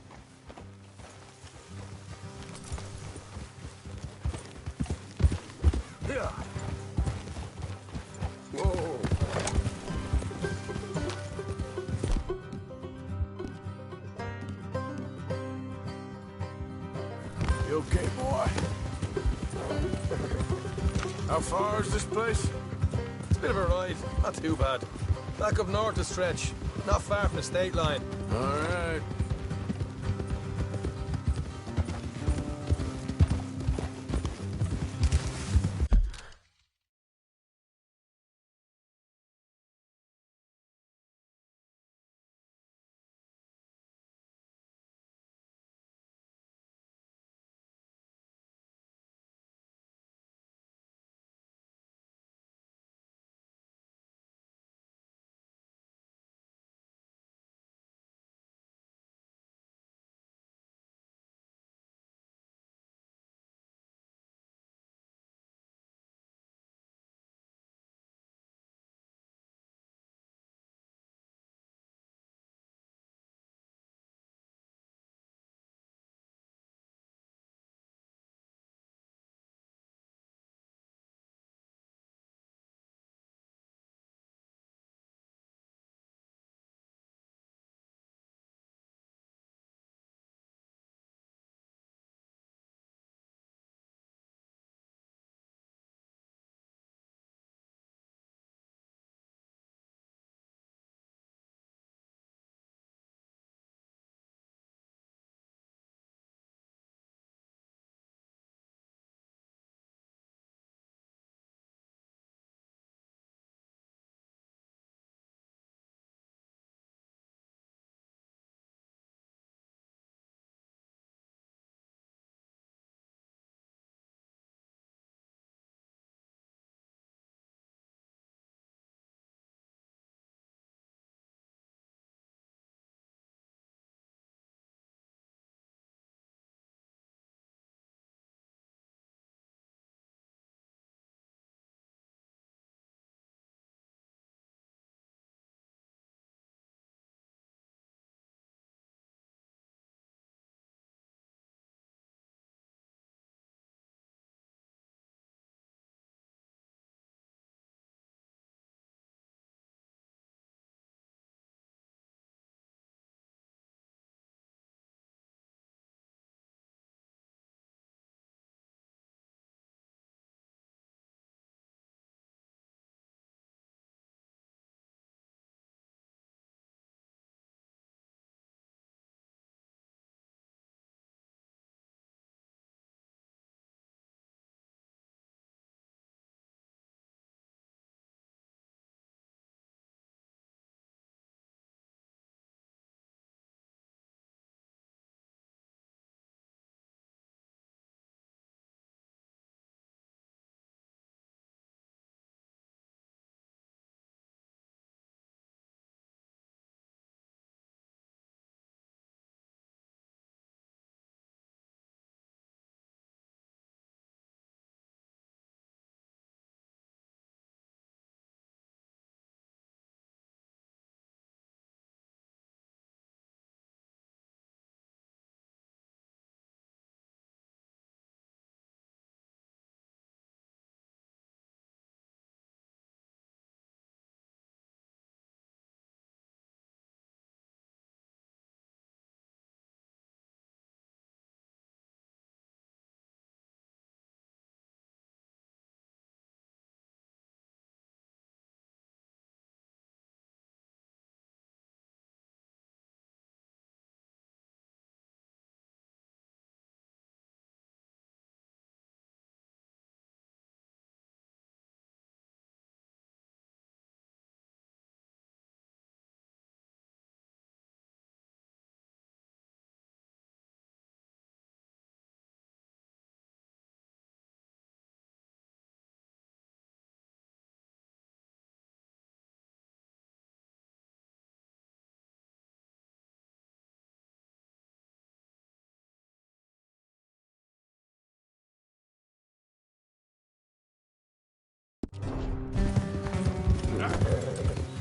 Yeah. Whoa. You okay, boy? How far is this place? It's a bit of a ride, not too bad. Back up north a stretch, not far from the state line. All right.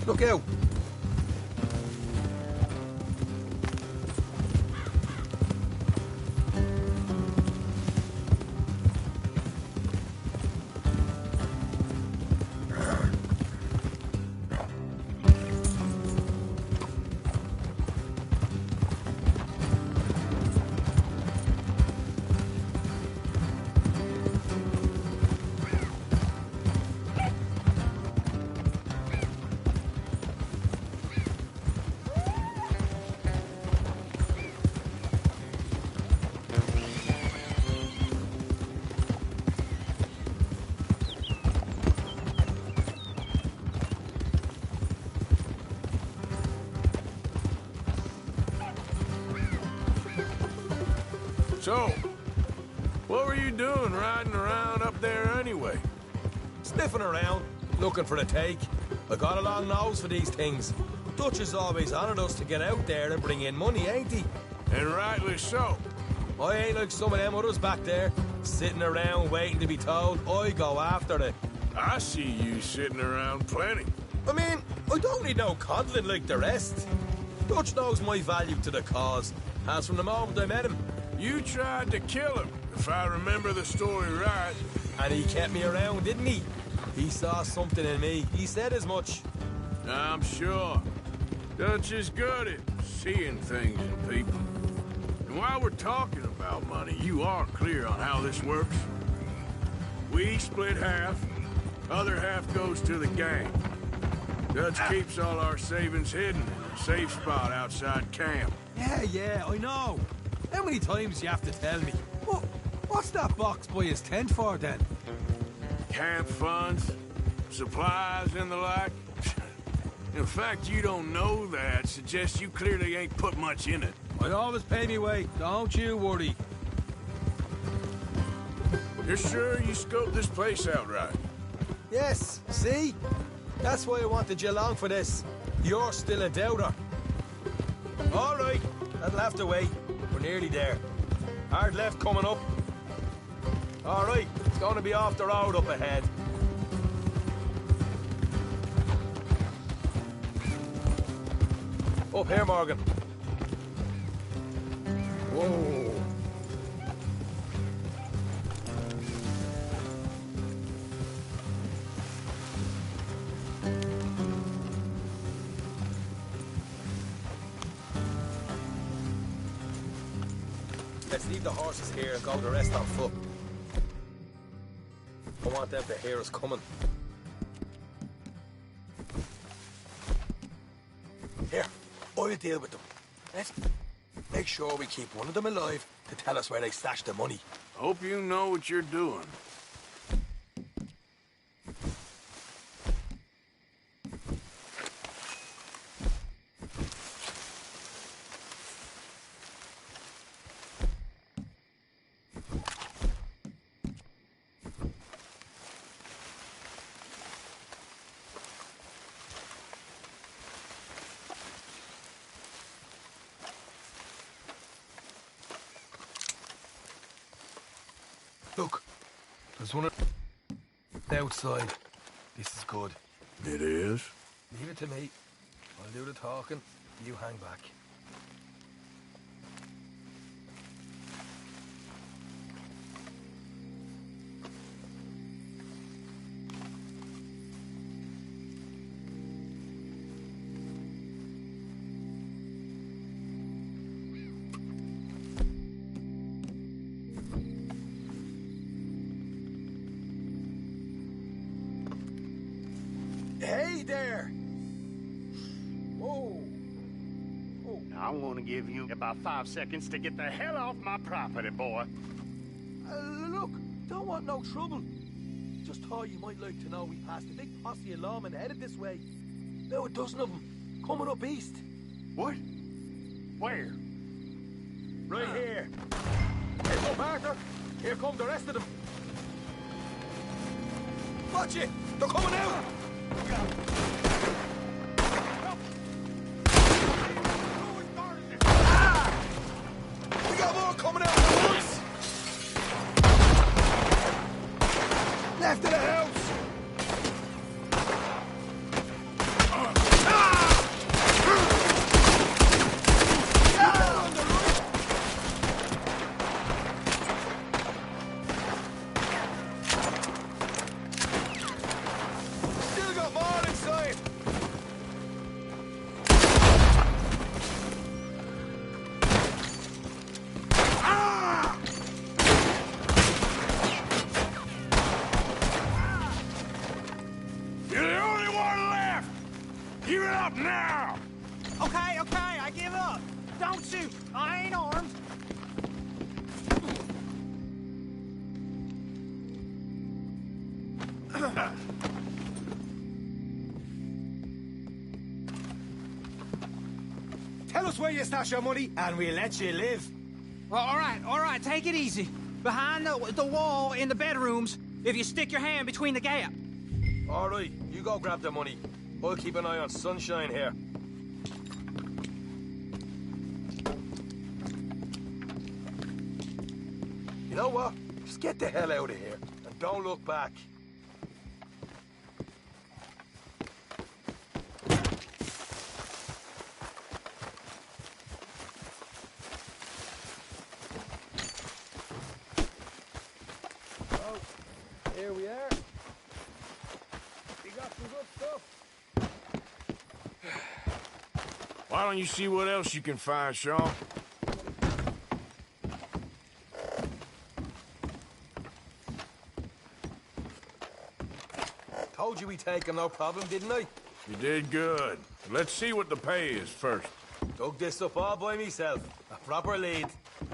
Look out. So, what were you doing riding around up there anyway? Sniffing around, looking for a take. I got a long nose for these things. Dutch has always honoured us to get out there and bring in money, ain't he? And rightly so. I ain't like some of them others back there, sitting around waiting to be told. I go after it. I see you sitting around plenty. I mean, I don't need no coddling like the rest. Dutch knows my value to the cause, as from the moment I met him. You tried to kill him, if I remember the story right. And he kept me around, didn't he? He saw something in me. He said as much. I'm sure. Dutch is good at seeing things in people. And while we're talking about money, you are clear on how this works? We split half, other half goes to the gang. Dutch keeps all our savings hidden in a safe spot outside camp. Yeah, I know. How many times do you have to tell me? What's that box by his tent for, then? Camp funds, supplies, and the like. In fact, you don't know that suggests you clearly ain't put much in it. I always pay me way, don't you worry. You're sure you scoped this place out right? Yes, see? That's why I wanted you along for this. You're still a doubter. All right, that'll have to wait. We're nearly there. Hard left coming up. All right, it's going to be off the road up ahead. Up here, Morgan. Whoa. Let's leave the horses here and go the rest on foot. I want them to hear us coming. Here, I'll deal with them. Let's make sure we keep one of them alive to tell us where they stashed the money. Hope you know what you're doing. Look, there's one outside. This is good. It is? Leave it to me. I'll do the talking. You hang back. Hey there! Whoa! I want to give you about 5 seconds to get the hell off my property, boy. Look, don't want no trouble. Just thought you might like to know we passed a big posse of lawmen headed this way. About a dozen of them, coming up east. What? Where? Right here. Here's up, Arthur. Here come the rest of them. Watch it! They're coming out! We got more coming out of the woods! Left of the house! Don't shoot! I ain't armed! Tell us where you stash your money, and we'll let you live. Well, all right, take it easy. Behind the wall in the bedrooms, if you stick your hand between the gap. All right, you go grab the money. I'll keep an eye on Sunshine here. You know what? Just get the hell out of here, and don't look back. Oh, here we are. We got some good stuff. Why don't you see what else you can find, Sean? Told you we'd take him, no problem, didn't I? You did good. Let's see what the pay is first. Dug this up all by myself. A proper lead.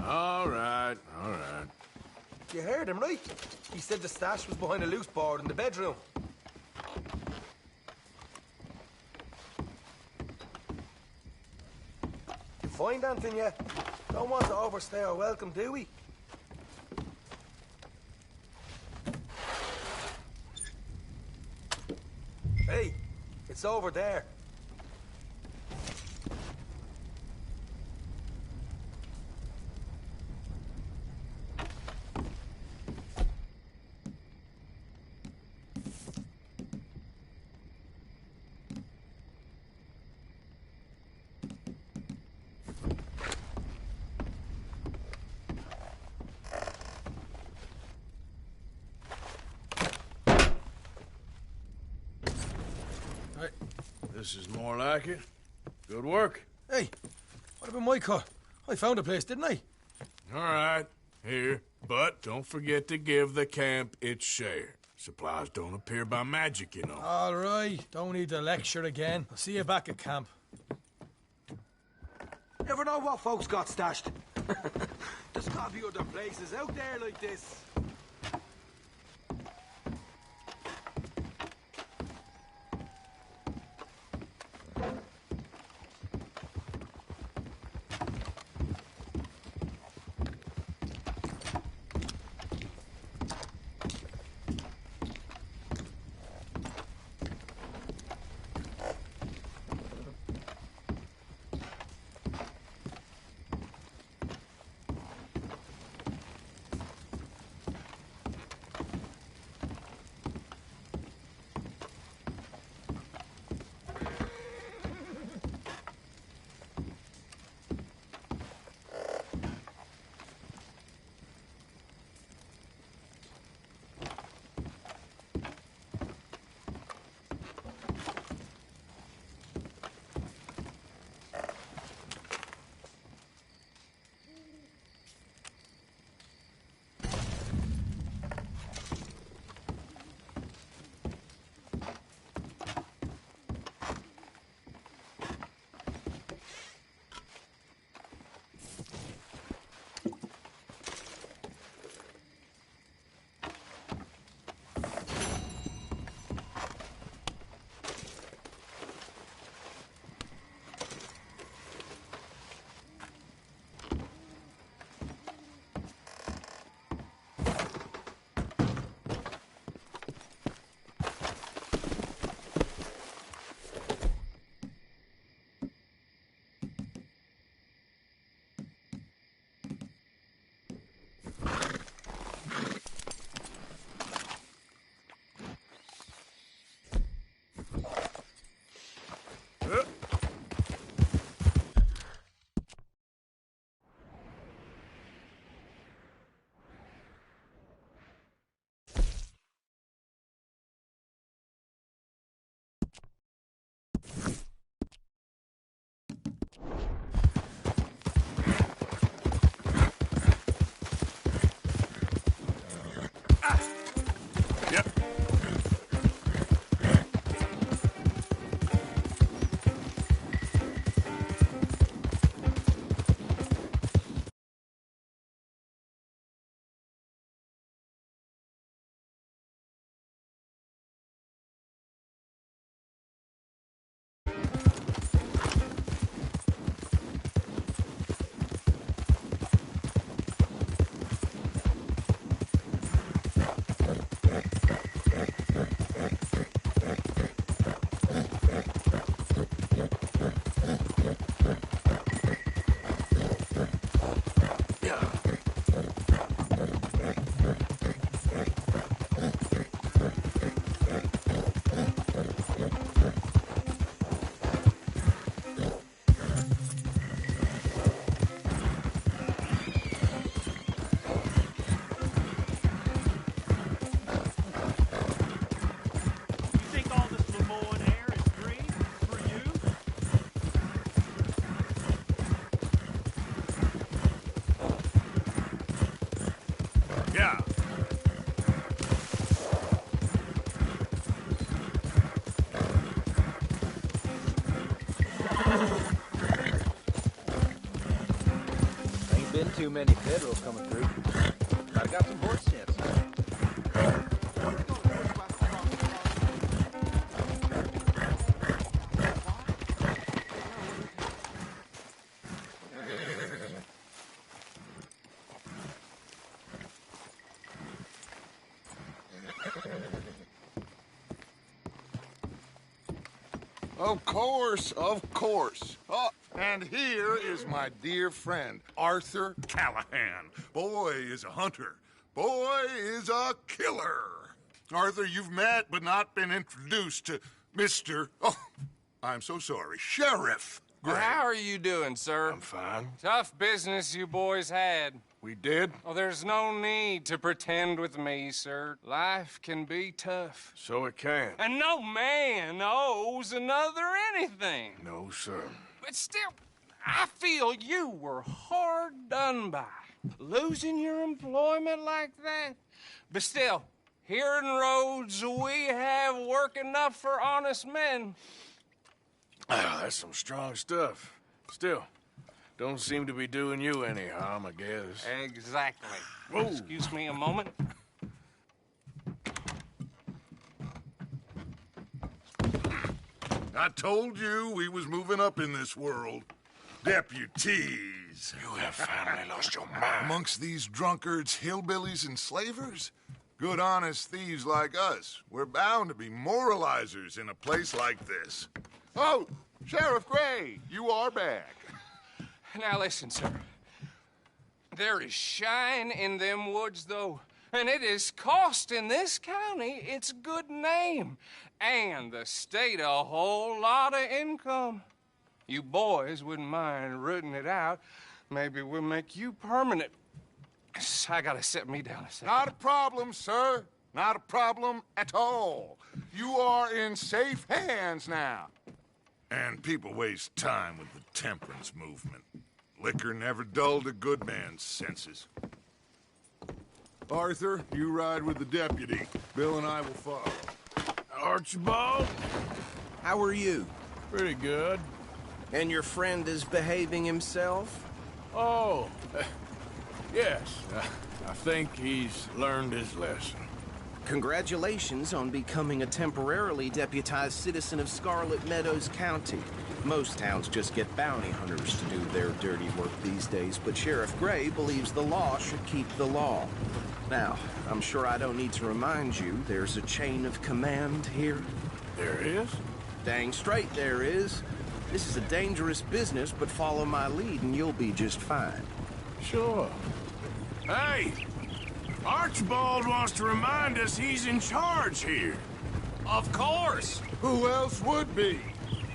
All right, all right. You heard him, right? He said the stash was behind a loose board in the bedroom. You find anything yet? Don't want to overstay our welcome, do we? Hey, it's over there. This is more like it. Good work. Hey, what about my cut? I found a place, didn't I? All right, here. But don't forget to give the camp its share. Supplies don't appear by magic, you know. All right, don't need to lecture again. I'll see you back at camp. Never know what folks got stashed. There's gotta be other places out there like this. too many federals coming through. But I got some horse chips. Of course, of course. Oh, and here is my dear friend, Arthur Callahan. Boy is a hunter. Boy is a killer. Arthur, you've met but not been introduced to Mr. Oh, I'm so sorry, Sheriff Gray. How are you doing, sir? I'm fine. Tough business you boys had. We did? Oh, there's no need to pretend with me, sir. Life can be tough. So it can. And no man owes another anything. No, sir. But still, I feel you were hard done by. Losing your employment like that. But still, here in Rhodes, we have work enough for honest men. Ah, that's some strong stuff. Still, don't seem to be doing you any harm, I guess. Exactly. Whoa. Excuse me a moment. I told you we was moving up in this world. Deputies. You have finally lost your mind. Amongst these drunkards, hillbillies, and slavers? Good, honest thieves like us. We're bound to be moralizers in a place like this. Oh, Sheriff Gray, you are back. Now listen, sir. There is shine in them woods, though, and it is costing this county its good name and the state a whole lot of income. You boys wouldn't mind rooting it out. Maybe we'll make you permanent. I gotta sit me down a second. Not a problem, sir. Not a problem at all. You are in safe hands now. And people waste time with the temperance movement. Liquor never dulled a good man's senses. Arthur, you ride with the deputy. Bill and I will follow. Archibald? How are you? Pretty good. And your friend is behaving himself? Oh, yes. I think he's learned his lesson. Congratulations on becoming a temporarily deputized citizen of Scarlet Meadows County. Most towns just get bounty hunters to do their dirty work these days, but Sheriff Gray believes the law should keep the law. Now, I'm sure I don't need to remind you there's a chain of command here. There is? Dang straight there is. This is a dangerous business, but follow my lead and you'll be just fine. Sure. Hey! Archibald wants to remind us he's in charge here. Of course! Who else would be?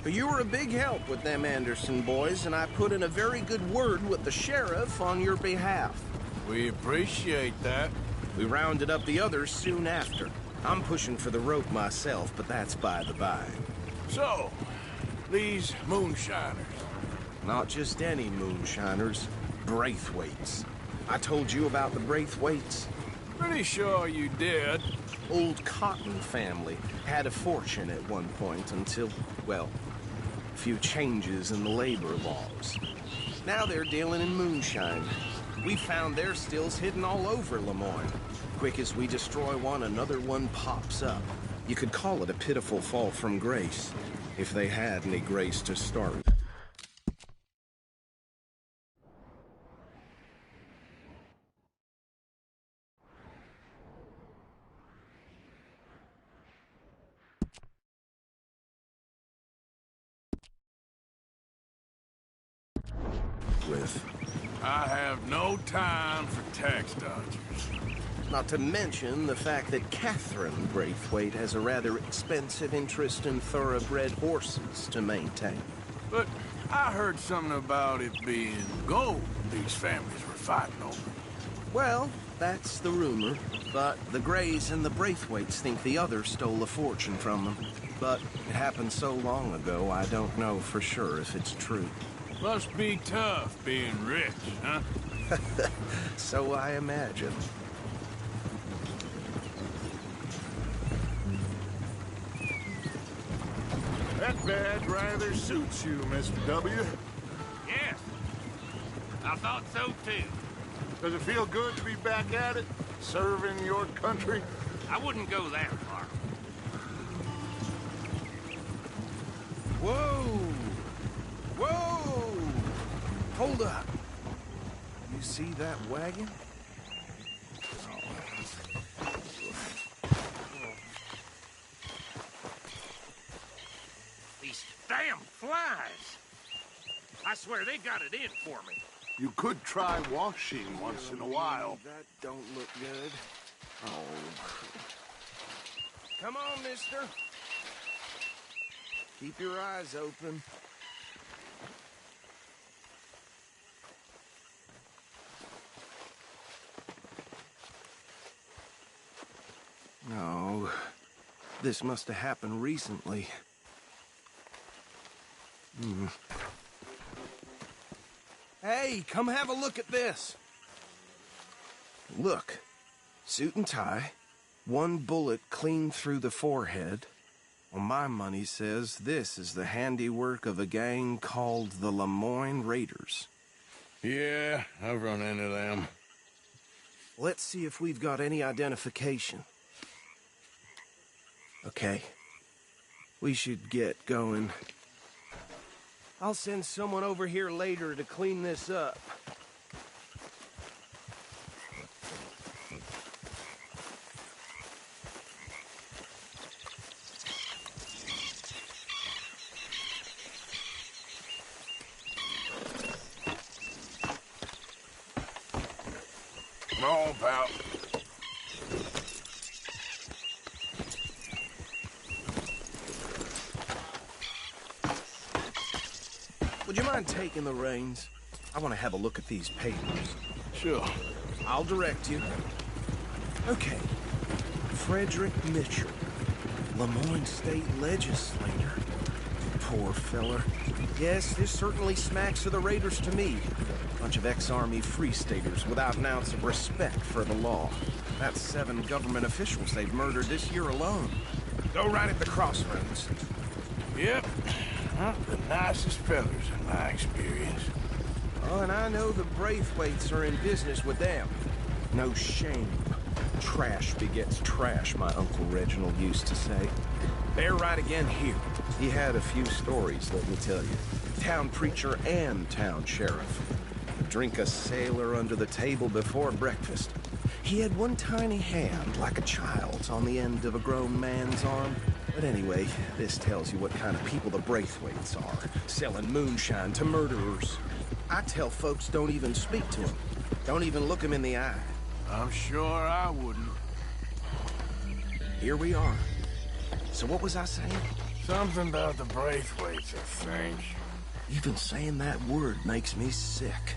You were a big help with them Anderson boys, and I put in a very good word with the sheriff on your behalf. We appreciate that. We rounded up the others soon after. I'm pushing for the rope myself, but that's by the by. So, these moonshiners. Not just any moonshiners, Braithwaites. I told you about the Braithwaites? Pretty sure you did. Old Cotton family had a fortune at one point until, well, a few changes in the labor laws. Now they're dealing in moonshine. We found their stills hidden all over Lemoyne. Quick as we destroy one, another one pops up. You could call it a pitiful fall from grace, if they had any grace to start with. I have no time for tax dodgers. Not to mention the fact that Catherine Braithwaite has a rather expensive interest in thoroughbred horses to maintain. But I heard something about it being gold these families were fighting over. Well, that's the rumor. But the Grays and the Braithwaites think the other stole a fortune from them. But it happened so long ago, I don't know for sure if it's true. Must be tough being rich, huh? So I imagine. That badge rather suits you, Mr. W. Yes. I thought so, too. Does it feel good to be back at it? Serving your country? I wouldn't go that far. Whoa! Whoa! Hold up. You see that wagon? These damn flies! I swear they got it in for me. You could try washing once in a while. That don't look good. Oh. Come on, mister. Keep your eyes open. No. This must have happened recently. Hey, come have a look at this. Look. Suit and tie. One bullet clean through the forehead. Well, my money says this is the handiwork of a gang called the Lemoyne Raiders. Yeah, I've run into them. Let's see if we've got any identification. Okay. We should get going. I'll send someone over here later to clean this up. Come on, pal. Would you mind taking the reins? I want to have a look at these papers. Sure. I'll direct you. Okay. Frederick Mitchell, Lemoyne State Legislator. Poor feller. Yes, this certainly smacks of the Raiders to me. Bunch of ex-Army Free Staters without an ounce of respect for the law. That's 7 government officials they've murdered this year alone. Go right at the crossroads. Yep. Not the nicest fellas in my experience. Oh, and I know the Braithwaites are in business with them. No shame. Trash begets trash, my Uncle Reginald used to say. They're right again here. He had a few stories, let me tell you. Town preacher and town sheriff. Drink a sailor under the table before breakfast. He had one tiny hand, like a child's, on the end of a grown man's arm. But anyway, this tells you what kind of people the Braithwaites are, selling moonshine to murderers. I tell folks don't even speak to them. Don't even look them in the eye. I'm sure I wouldn't. Here we are. So what was I saying? Something about the Braithwaites, I think. Even saying that word makes me sick.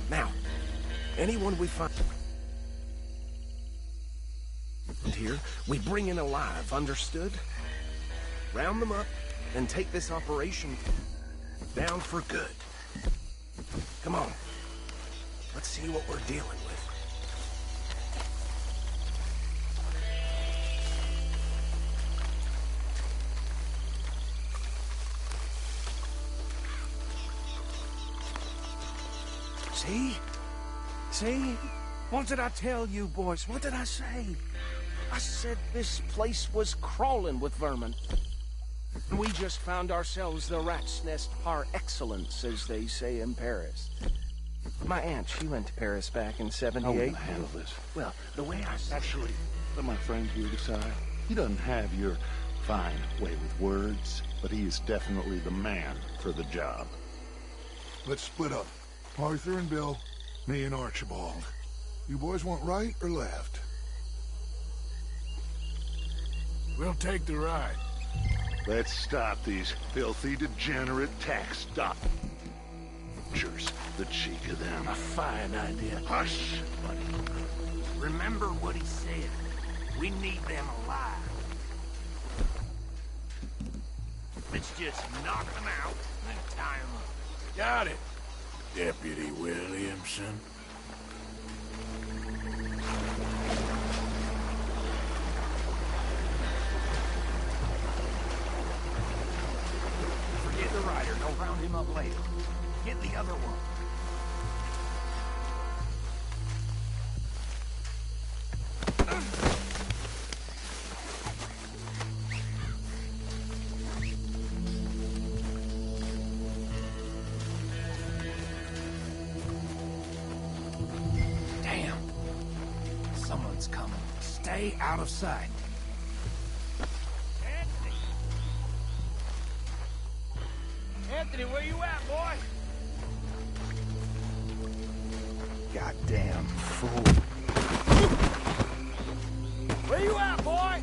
Now, anyone we find here, we bring in alive, understood? Round them up and take this operation down for good. Come on. Let's see what we're dealing with. See? See? What did I tell you, boys? What did I say? I said this place was crawling with vermin. We just found ourselves the rat's nest par excellence, as they say in Paris. My aunt, she went to Paris back in '78. How will I handle this? Well, the way I said... Actually, let my friend here decide. He doesn't have your fine way with words, but he is definitely the man for the job. Let's split up. Arthur and Bill, me and Archibald. You boys want right or left? We'll take the ride. Let's stop these filthy, degenerate tax dodgers. The cheek of them. A fine idea. Hush, buddy. Remember what he said. We need them alive. Let's just knock them out and then tie them up. Got it, Deputy Williamson. Forget the rider. Don't round him up later. Get the other one. stay out of sight. Anthony, where you at, boy? Goddamn fool. Where you at, boy?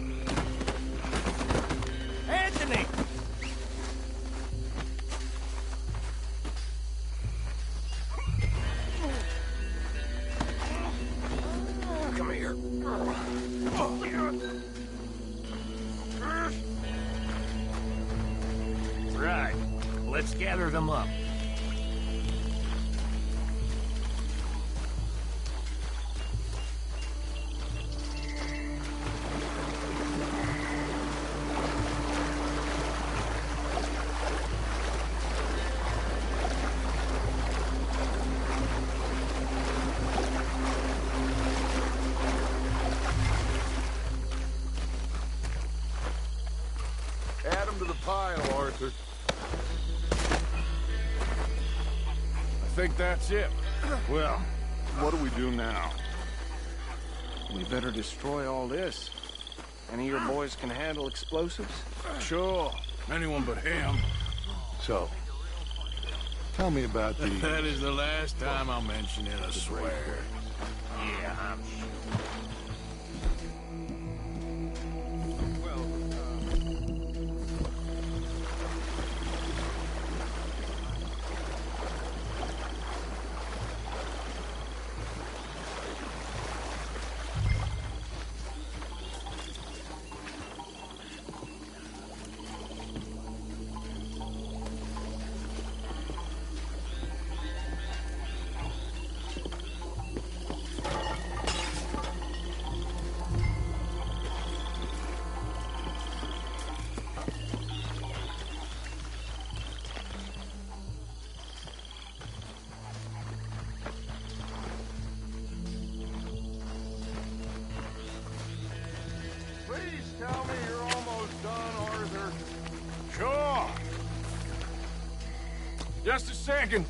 Anthony! Come here. Right. Let's gather them up. Add them to the pile, Arthur. I think that's it. Well, what do we do now? We better destroy all this. Any of your boys can handle explosives? Sure. Anyone but him. So, tell me about the... That is the last time I'll mention it, I swear. Yeah, I'm sure. Please tell me you're almost done, Arthur. Sure. Just a second.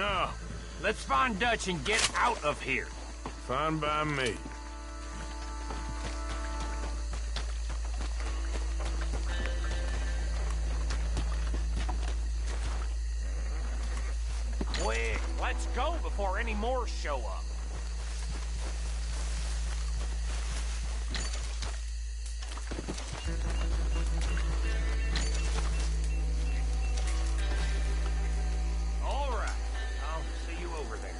No. Let's find Dutch and get out of here. Fine by me. Quick, let's go before any more show up. All right, I'll see you over there.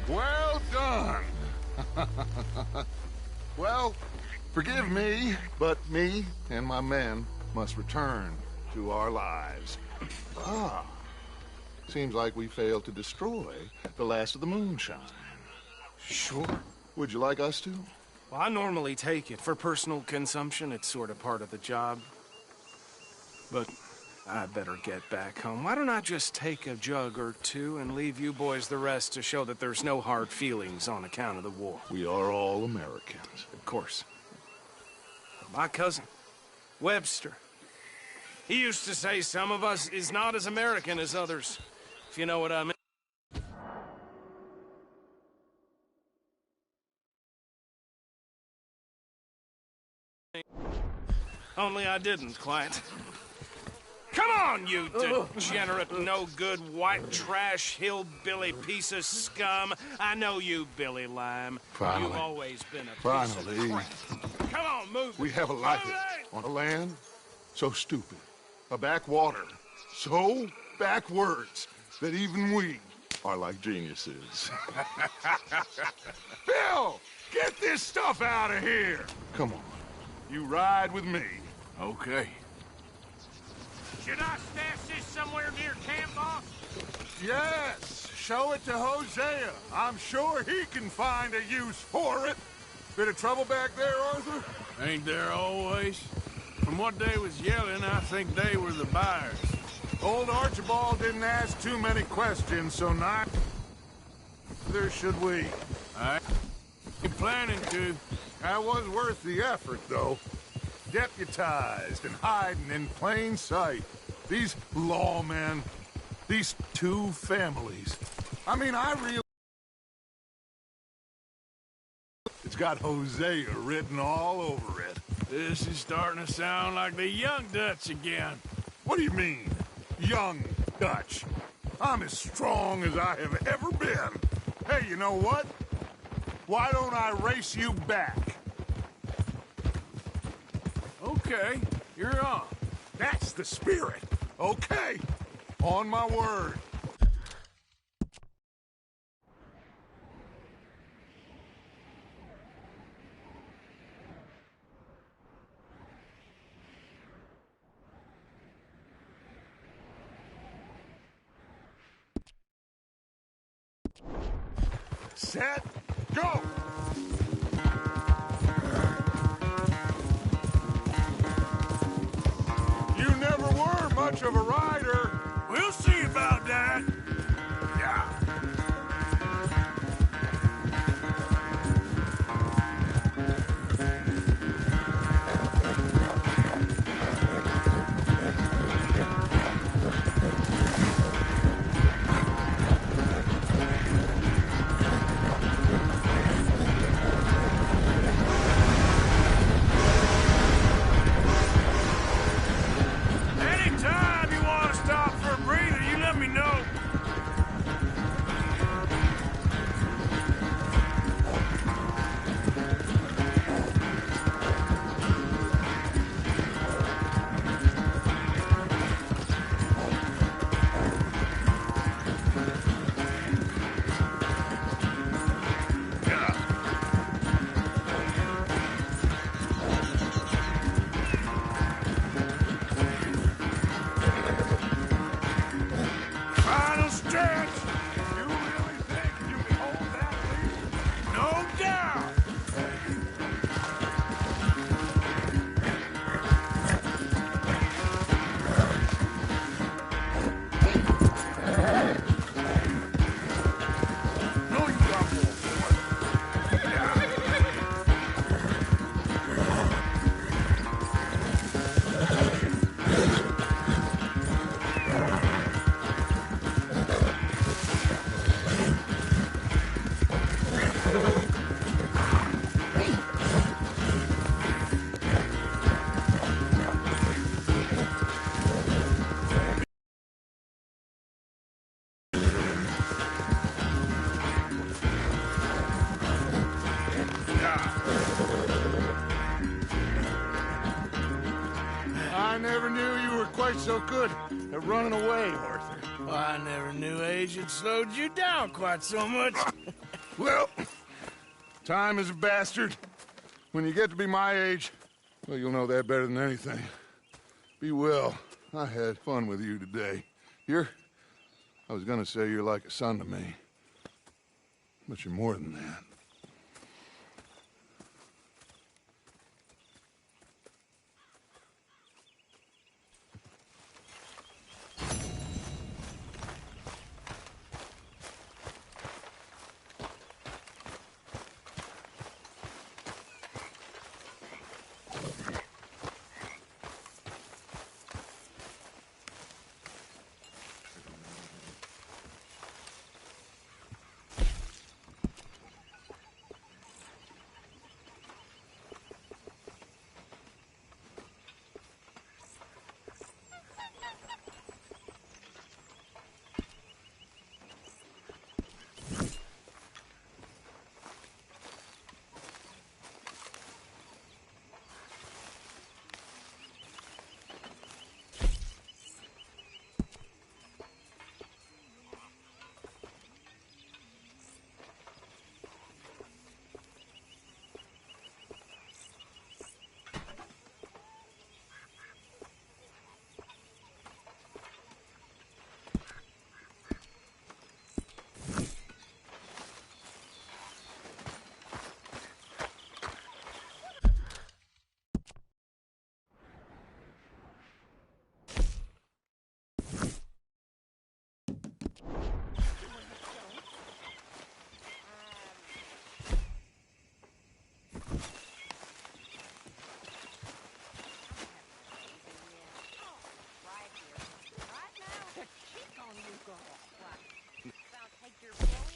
Well done. Well, forgive me, but me and my men must return to our lives. Ah, seems like we failed to destroy the last of the moonshine. Sure. Would you like us to? Well, I normally take it. For personal consumption, it's sort of part of the job. But I better get back home. Why don't I just take a jug or two and leave you boys the rest to show that there's no hard feelings on account of the war? We are all Americans. Of course. My cousin, Webster, he used to say some of us is not as American as others, if you know what I mean. Only I didn't quite. Come on, you degenerate, no-good, white trash, hillbilly piece of scum. I know you, Billy Lime. Finally. You've always been a Finally. piece of crap. Come on, move. We have a life on a land so stupid, a backwater so backwards that even we are like geniuses. Bill, get this stuff out of here. Come on, you ride with me. Okay. Should I stash this somewhere near camp, boss? Yes, show it to Hosea. I'm sure he can find a use for it. Bit of trouble back there, Arthur? Ain't there always? From what they was yelling, I think they were the buyers. Old Archibald didn't ask too many questions, so neither should we. I ain't planning to. That was worth the effort, though. Deputized and hiding in plain sight. These lawmen, these two families. I mean, I realize it's got Hosea written all over it. This is starting to sound like the young Dutch again. What do you mean, young Dutch? I'm as strong as I have ever been. Hey, you know what? Why don't I race you back? Okay, you're on. That's the spirit. Okay, on my word. Set, go! You never were much of a rider. We'll see about that. Yeah. quite so good at running away, Arthur. Well, I never knew age had slowed you down quite so much. Well, time is a bastard. When you get to be my age, well, you'll know that better than anything. Be well. I had fun with you today. I was gonna say you're like a son to me. But you're more than that.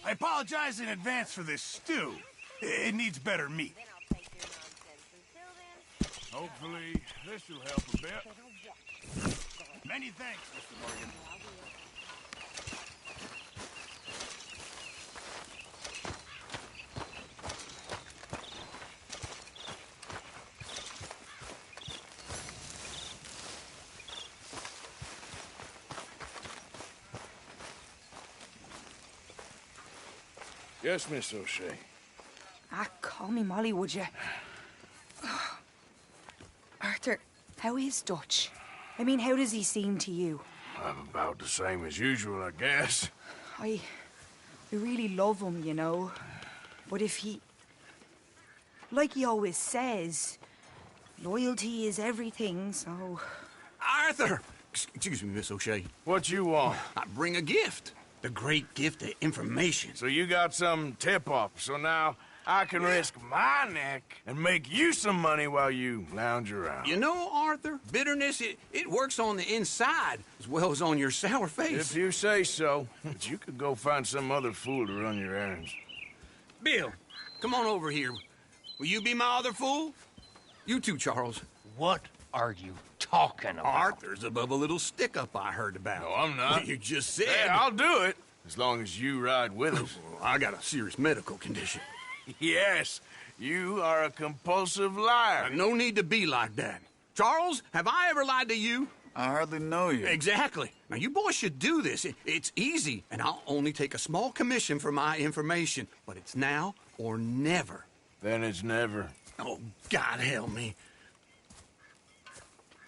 I apologize in advance for this stew. It needs better meat. Hopefully, this will help a bit. Many thanks, Mr. Morgan. Yes, Miss O'Shea. Call me Molly, would you? Arthur, how is Dutch? I mean, how does he seem to you? I'm about the same as usual, I guess. I really love him, you know. But if he... Like he always says, loyalty is everything, so... Arthur! Excuse me, Miss O'Shea. What you want? I bring a gift. The great gift of information. So you got some tip-off, so now I can risk my neck and make you some money while you lounge around. You know, Arthur, bitterness, it works on the inside as well as on your sour face. If you say so. But you could go find some other fool to run your errands. Bill, come on over here. Will you be my other fool? You too, Charles. What are you talking about? Arthur's above a little stick-up I heard about. No, I'm not. You just said... Yeah, I'll do it, as long as you ride with us. I got a serious medical condition. Yes, you are a compulsive liar. No need to be like that. Charles, have I ever lied to you? I hardly know you. Exactly. Now, you boys should do this. It's easy, and I'll only take a small commission for my information. But it's now or never. Then it's never. Oh, God help me.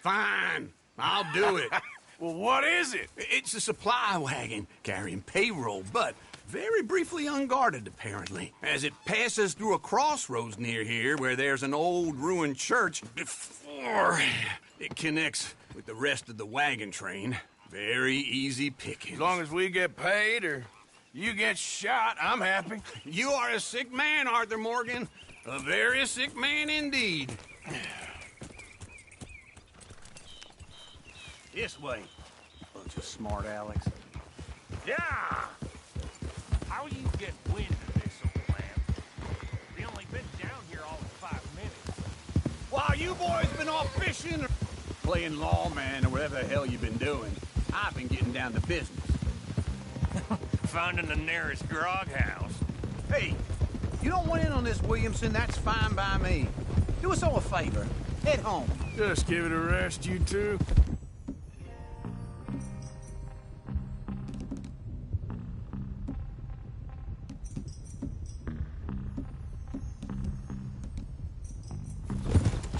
Fine. I'll do it. Well, what is it? It's a supply wagon carrying payroll, but very briefly unguarded, apparently, as it passes through a crossroads near here where there's an old ruined church before it connects with the rest of the wagon train. Very easy pickings. As long as we get paid or you get shot, I'm happy. You are a sick man, Arthur Morgan. A very sick man indeed. This way. Bunch of smart Alex. Yeah! How you get wind of this, old man? We only been down here all of 5 minutes. While you boys been off fishing or playing lawman or whatever the hell you've been doing, I've been getting down to business. Finding the nearest grog house. Hey, you don't want in on this, Williamson, that's fine by me. Do us all a favor. Head home. Just give it a rest, you two.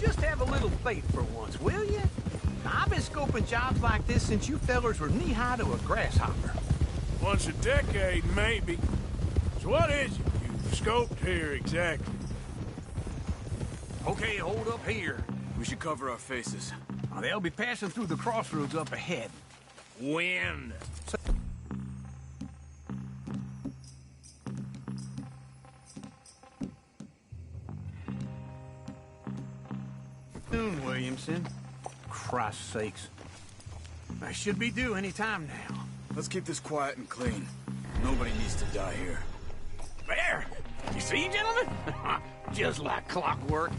Just have a little faith for once, will you? I've been scoping jobs like this since you fellers were knee-high to a grasshopper. Once a decade, maybe. So what is it you've scoped here exactly? Okay, hold up here. We should cover our faces. They'll be passing through the crossroads up ahead. When? Soon, Williamson. Christ's sakes. I should be due any time now. Let's keep this quiet and clean. Nobody needs to die here. There! You see, gentlemen? Just like clockwork.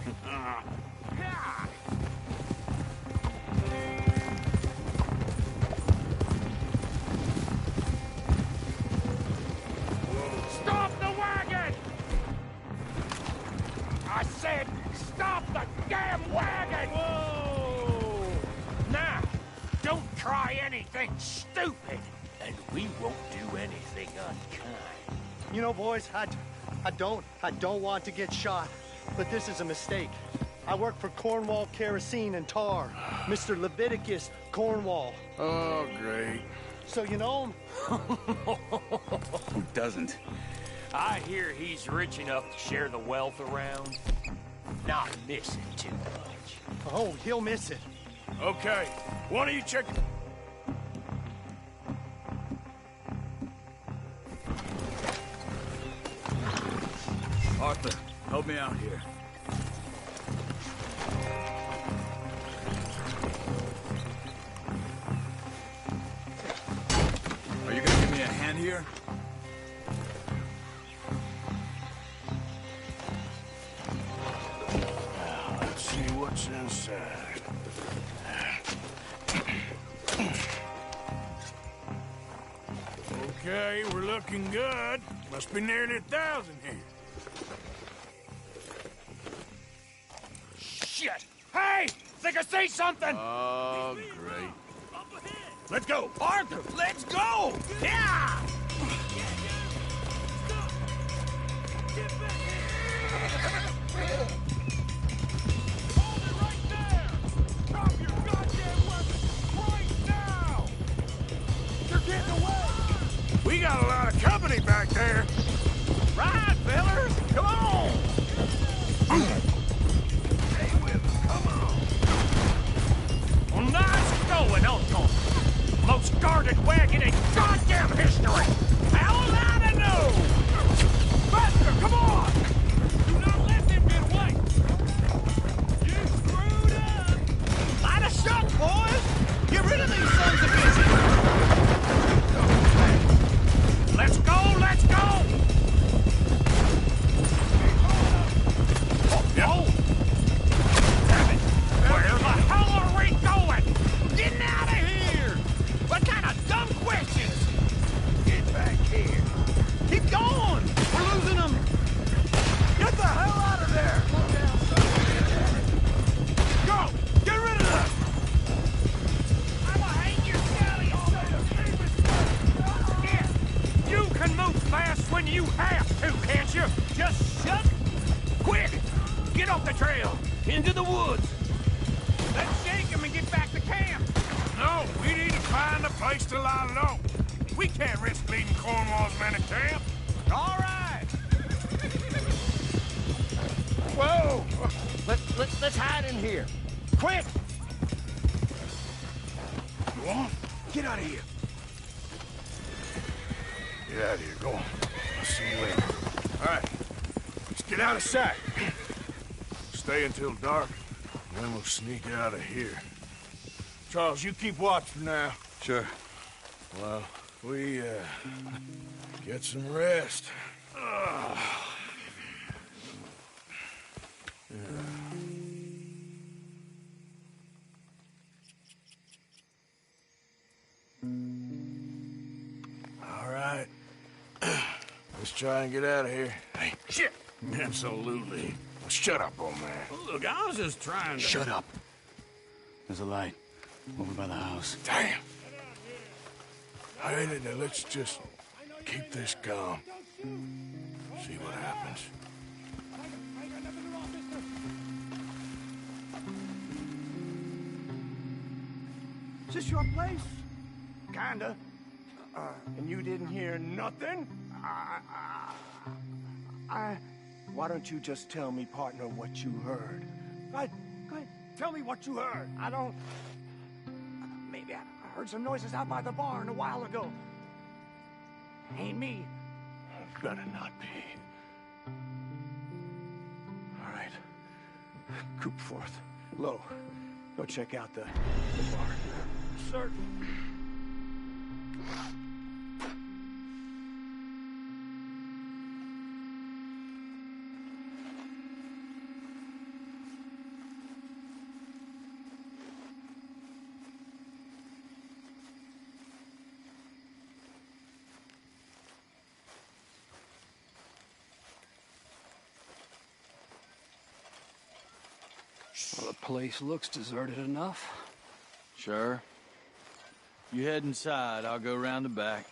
Stop the wagon! I said, stop the damn wagon! Whoa! Now, don't try anything stupid, and we won't do anything unkind. You know, boys, I don't want to get shot, but this is a mistake. I work for Cornwall Kerosene and Tar, Mr. Leviticus Cornwall. Oh, great. So you know him? Who doesn't? I hear he's rich enough to share the wealth around. Not missing too much. Oh, he'll miss it. Okay, why don't you check... Arthur, help me out here. Are you gonna give me a hand here? Let's see what's inside. Okay, we're looking good. Must be nearly 1,000 here. Shit! Hey! Think I see something! Oh, great. Let's go! Arthur, let's go! Yeah! We got a lot of company back there. Right, fellers! Come on! Stay with us, come on! Well, nice going, Uncle. Most guarded wagon in goddamn history! How will I know? Faster, come on! Do not let them get away! You screwed up! Light a shot, boys! Get rid of these sons of bitches! Let's go, let's go! Oh! Damn it! Where the hell are we going? Getting out of here! What kind of dumb questions? Get back here. Keep going! We're losing them! Get the hell out of there! Go! Get rid of them! I'ma hang your galley on the You can move fast when you have to, can't you? Just shut... Quick! Get off the trail! Into the woods! Let's shake them and get back to camp! No, we need to find a place to lie low. We can't risk leaving Cornwall's men at camp. All right! Whoa! Let's hide in here. Quick! Go on. Get out of here! Get out of here. Go on. I'll see you later. All right. Let's get out of sight. Stay until dark, then we'll sneak out of here. Charles, you keep watch for now. Sure. Well, we, get some rest. All right. Let's try and get out of here. Hey, shit! Absolutely. Shut up, old man. Look, I was just trying to... Shut up. There's a light over by the house. Damn. All right, now let's just keep this calm. See what happens. Is this your place? Kinda. And you didn't hear nothing? Why don't you just tell me, partner, what you heard? Go ahead. Tell me what you heard. I don't... Maybe I heard some noises out by the barn a while ago. Ain't me. Better not be. All right. Coop forth. Low. Go check out the barn. Sir. Well, the place looks deserted enough. Sure. You head inside, I'll go round the back.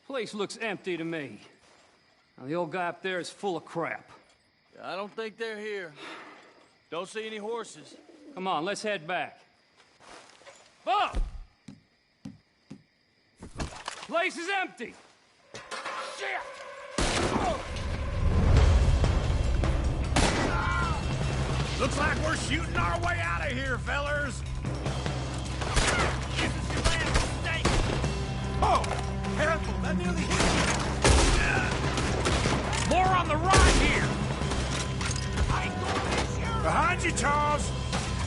Place looks empty to me. Now, the old guy up there is full of crap. I don't think they're here. Don't see any horses. Come on, let's head back. Bob! Place is empty! Shit! Looks like we're shooting our way out of here, fellers. This is your last mistake. Oh, careful, that nearly hit you. More on the right here. I ain't going this year. Behind you, Charles.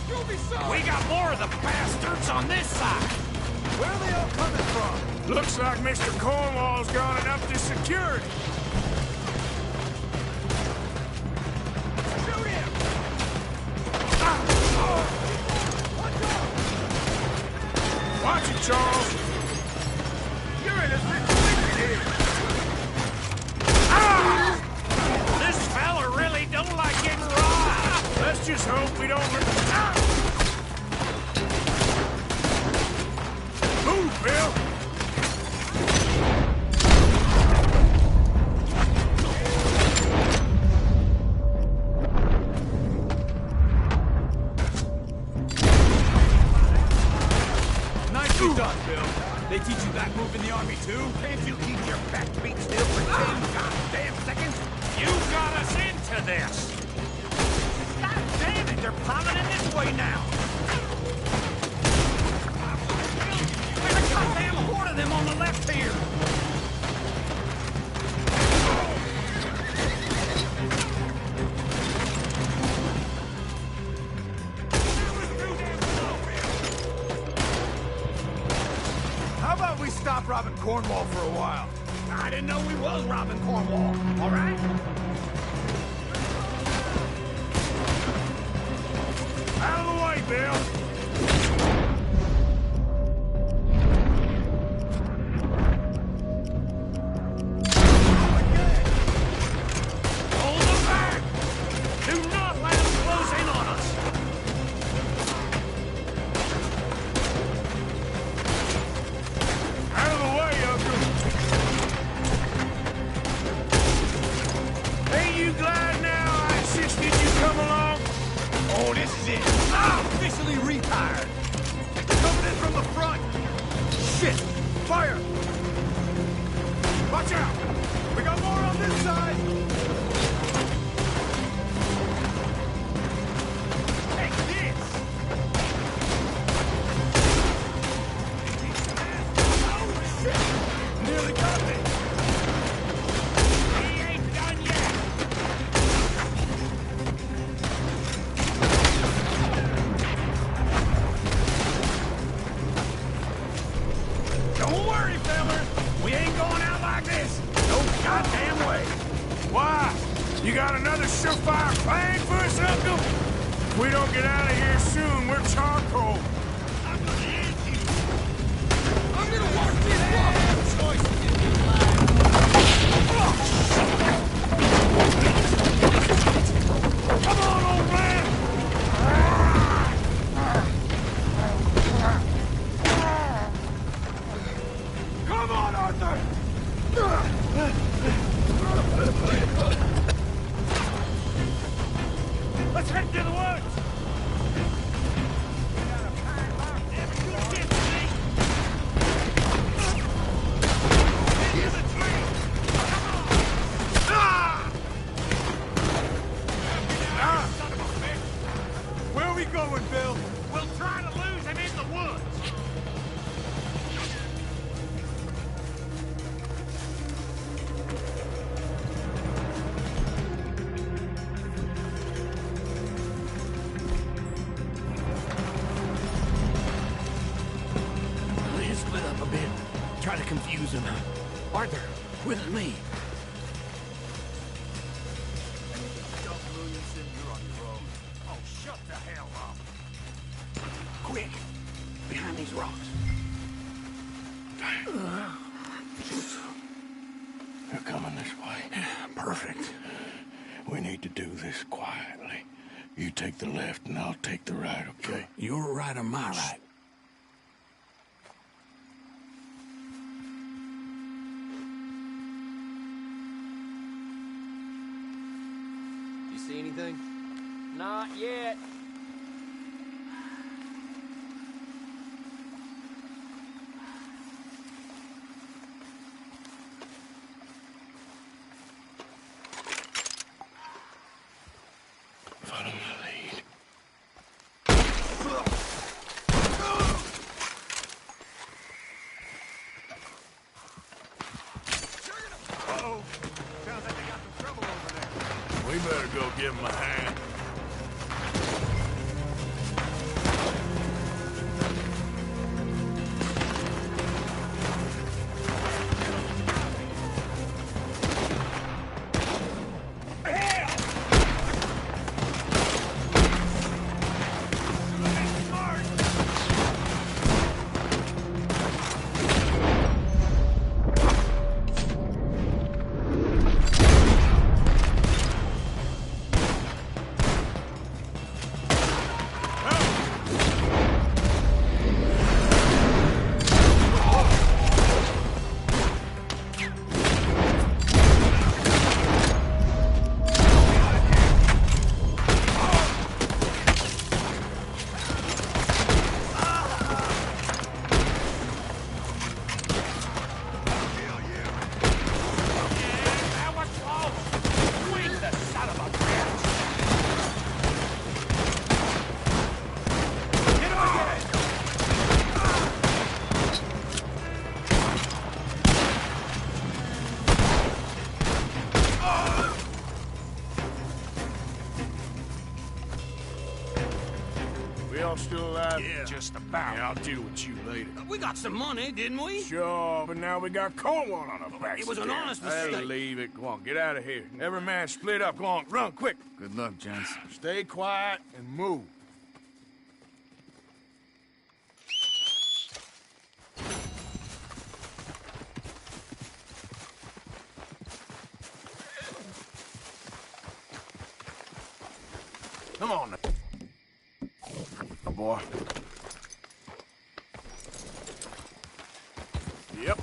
You'll be sorry. We got more of the bastards on this side. Where are they all coming from? Looks like Mr. Cornwall's gone and upped his security. Shoot him! Watch it, Charles. You're in a situation here. Ah! This fella really don't like getting robbed. Let's just hope we don't... Move, Bill! Nicely done, Bill. They teach you that move in the army, too? Can't you keep your back beat still for 10 goddamn seconds? You got us into this. God damn it, they're piling in this way now. There's a goddamn horde of them on the left here. How about we stop robbing Cornwall for a while? I didn't know we was robbing Cornwall, all right? Out of the way, Bill! Hold them back! Do not let them close in on us! Out of the way, Uncle! Ain't you glad now I insisted you come along? Oh, this is it. Ah, officially retired. Coming in from the front. Shit! Fire! Watch out! We got more on this side! Take this! Oh, shit! Nearly got me! He ain't done yet! Don't worry, fellas. We ain't going out like this. No goddamn way. Why? You got another surefire plan for us, Uncle? If we don't get out of here soon, we're charcoal. I'm gonna end you. I'm gonna walk this walk. Choice. Come on, old man! Let's head to the woods! Where are we going, Bill? We'll try to lose him in the woods! Let's split up a bit. Try to confuse him. Arthur, with me. Oh, shut the hell up! Quick! Behind these rocks. They're coming this way. Perfect. We need to do this quietly. You take the left and I'll take the right, okay? Your right or my right? You see anything? Not yet. Follow my lead. Uh-oh. Sounds like they got some trouble over there. We better go give him a hand. Still alive? Yeah. Just about. Yeah, I'll deal with you later. We got some money, didn't we? Sure, but now we got Cornwall on our backs. It was an again. honest mistake. I'll leave it. Go on, get out of here. Every man split up. Go on, run, quick. Good luck, gents. Stay quiet and move. Come on now. Oh, boy. Yep.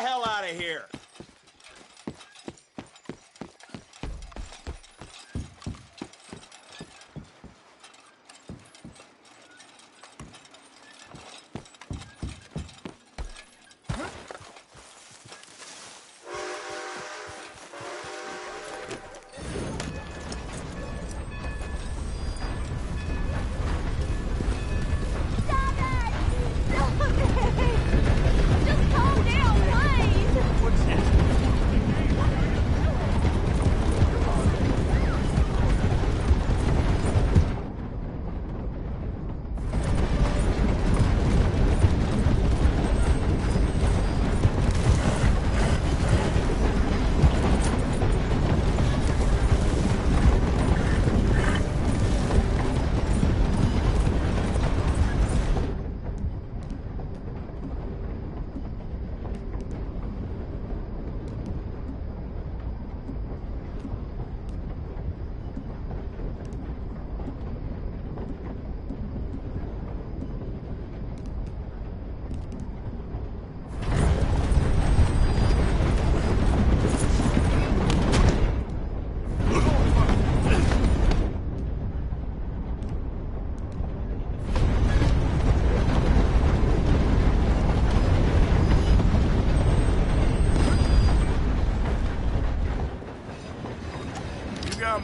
hell out of here!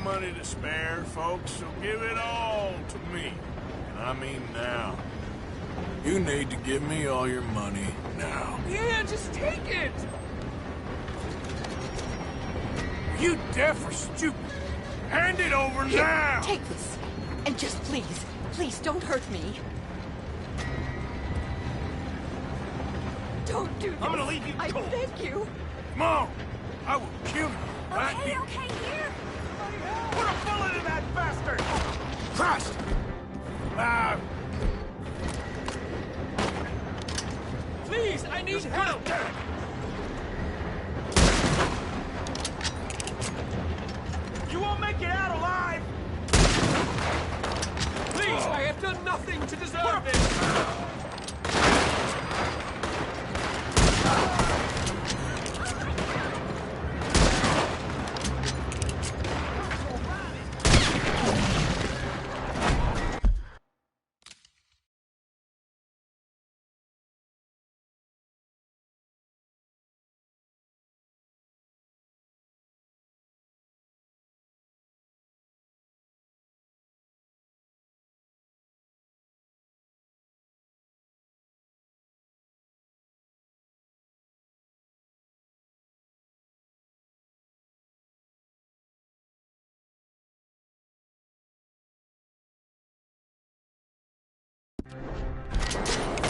Money to spare, folks, so give it all to me. And I mean now. You need to give me all your money now. Yeah, just take it! You deaf or stupid? Hand it over now! Take this. And just please don't hurt me. Don't do this. I'm gonna leave you I cold. beg you. Come on! I will kill you. Okay, here. Put a bullet in that bastard! Christ! Ah! Please, I need help! You won't make it out alive! Please, I have done nothing to deserve this!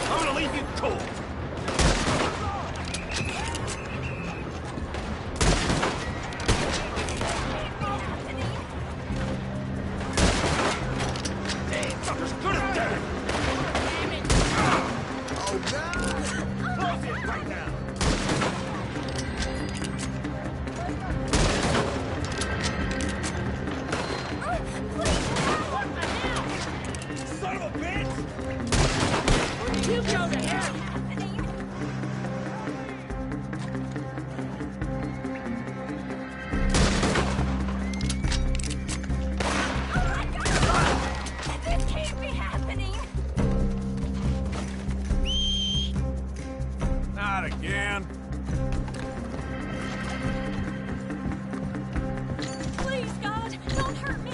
I'm gonna leave you cold! Damn, fuckers could have done it! Oh, God! Close it right now! What the hell? Son of a bitch! You go to hell! This can't be happening! Not again. Please, God, don't hurt me!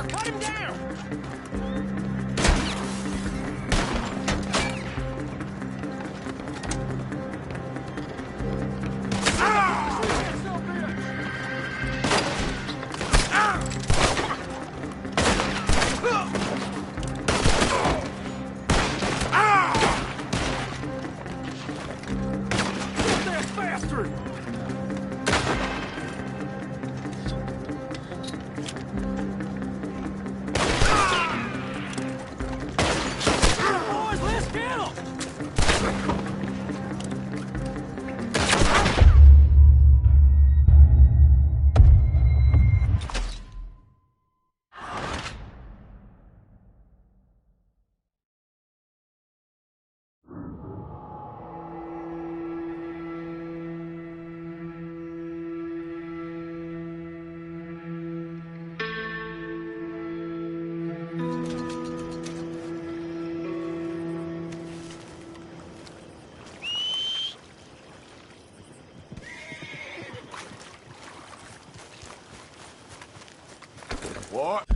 Cut him down! What?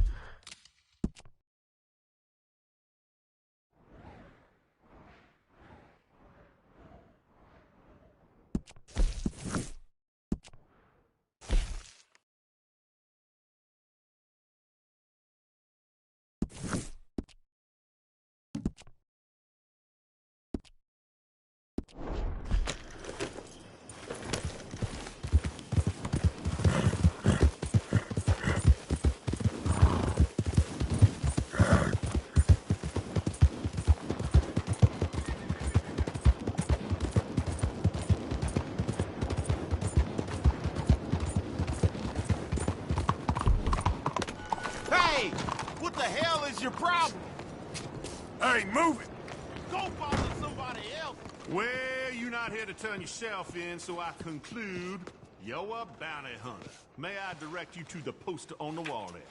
Hey! What the hell is your problem? Hey, move it! Go bother somebody else! Well, you're not here to turn yourself in, so I conclude you're a bounty hunter. May I direct you to the poster on the wall there?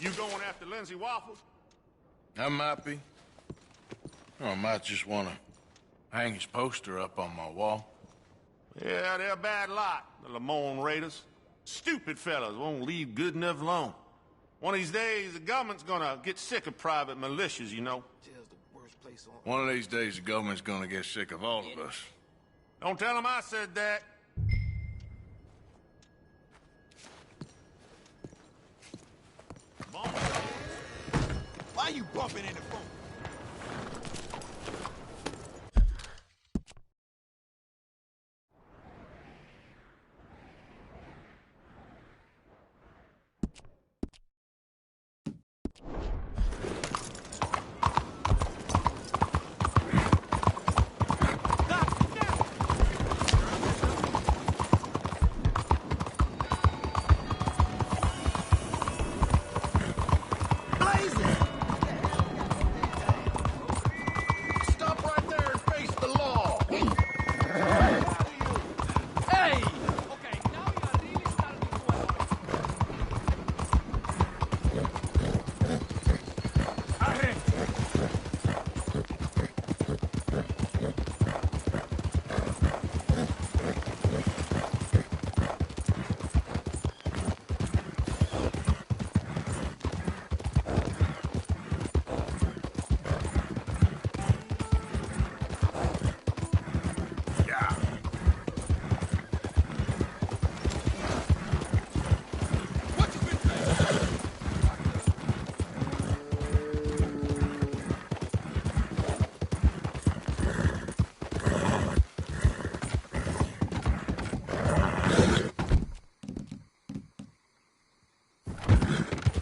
You going after Lindsay Waffles? I might be. Or I might just want to hang his poster up on my wall. Yeah, they're a bad lot, the Lamone Raiders. Stupid fellas won't leave good enough alone. One of these days, the government's gonna get sick of private militias, you know. One of these days, the government's gonna get sick of all of us. Don't tell them I said that. Why you bumping into phone?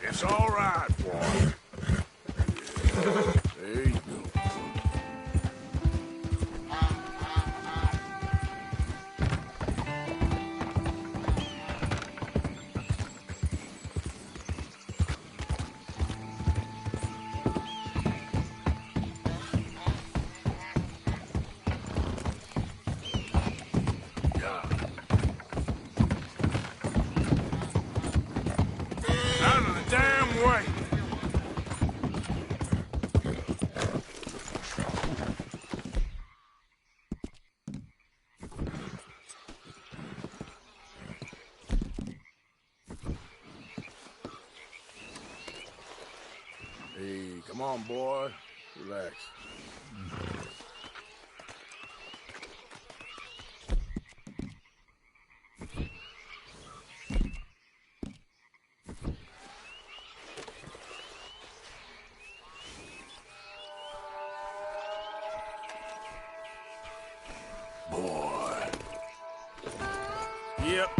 It's all right, boy. There you go. Out of the damn way! on, boy. Relax. Boy. Yep.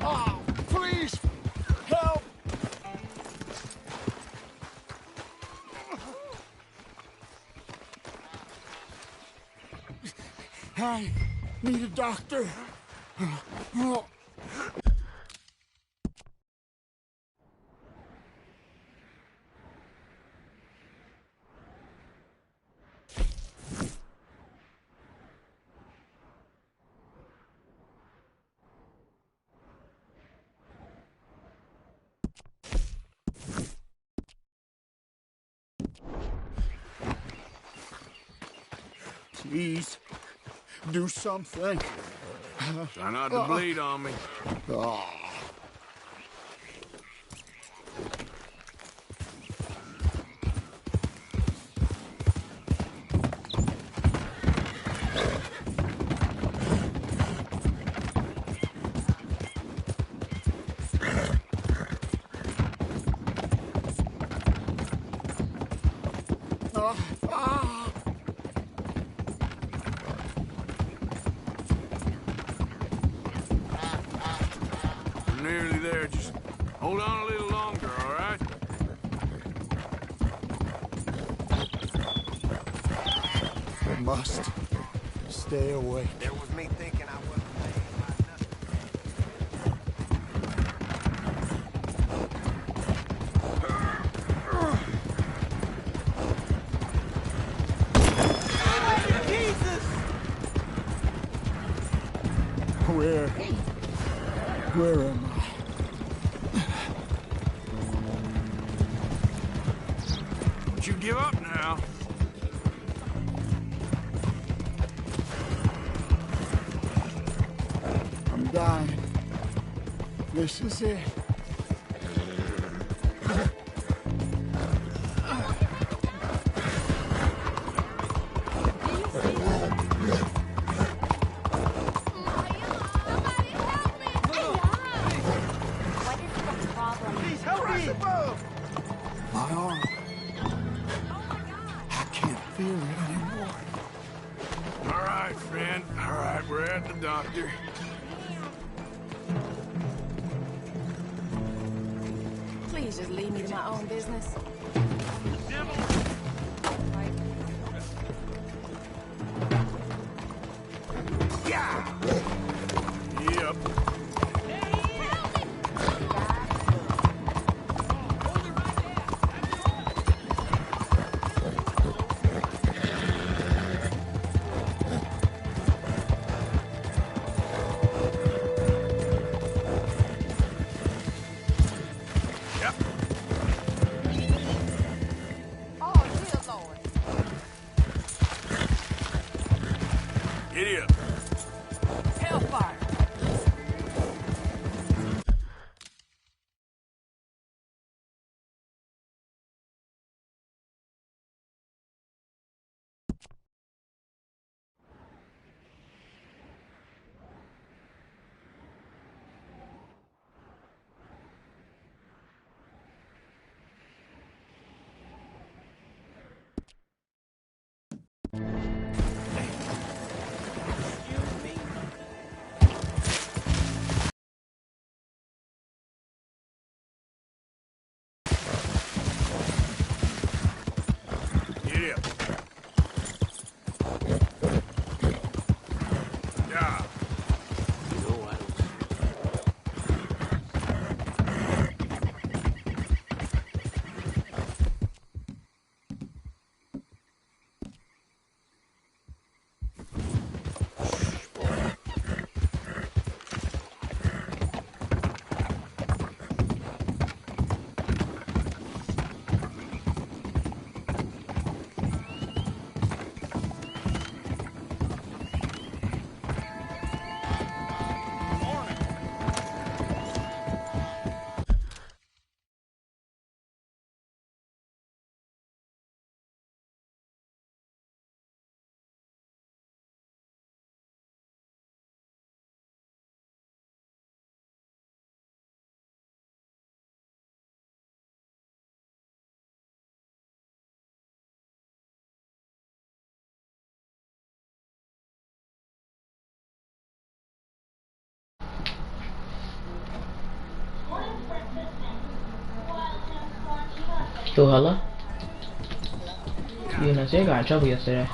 Oh, please, help! I need a doctor. Oh. Please, do something. Try not to bleed on me. Oh. We're nearly there. Just hold on a little longer, all right? I must stay away. There was me thinking I wasn't paying Where am I? Don't you give up now. I'm dying. This is it. My arm. I can't feel it anymore. All right, friend. All right, we're at the doctor. Please just leave me to my own business. Yep. Giddy up. Hellfire! Giddy up. Yeah. Yo, hello? You know, you got in trouble yesterday.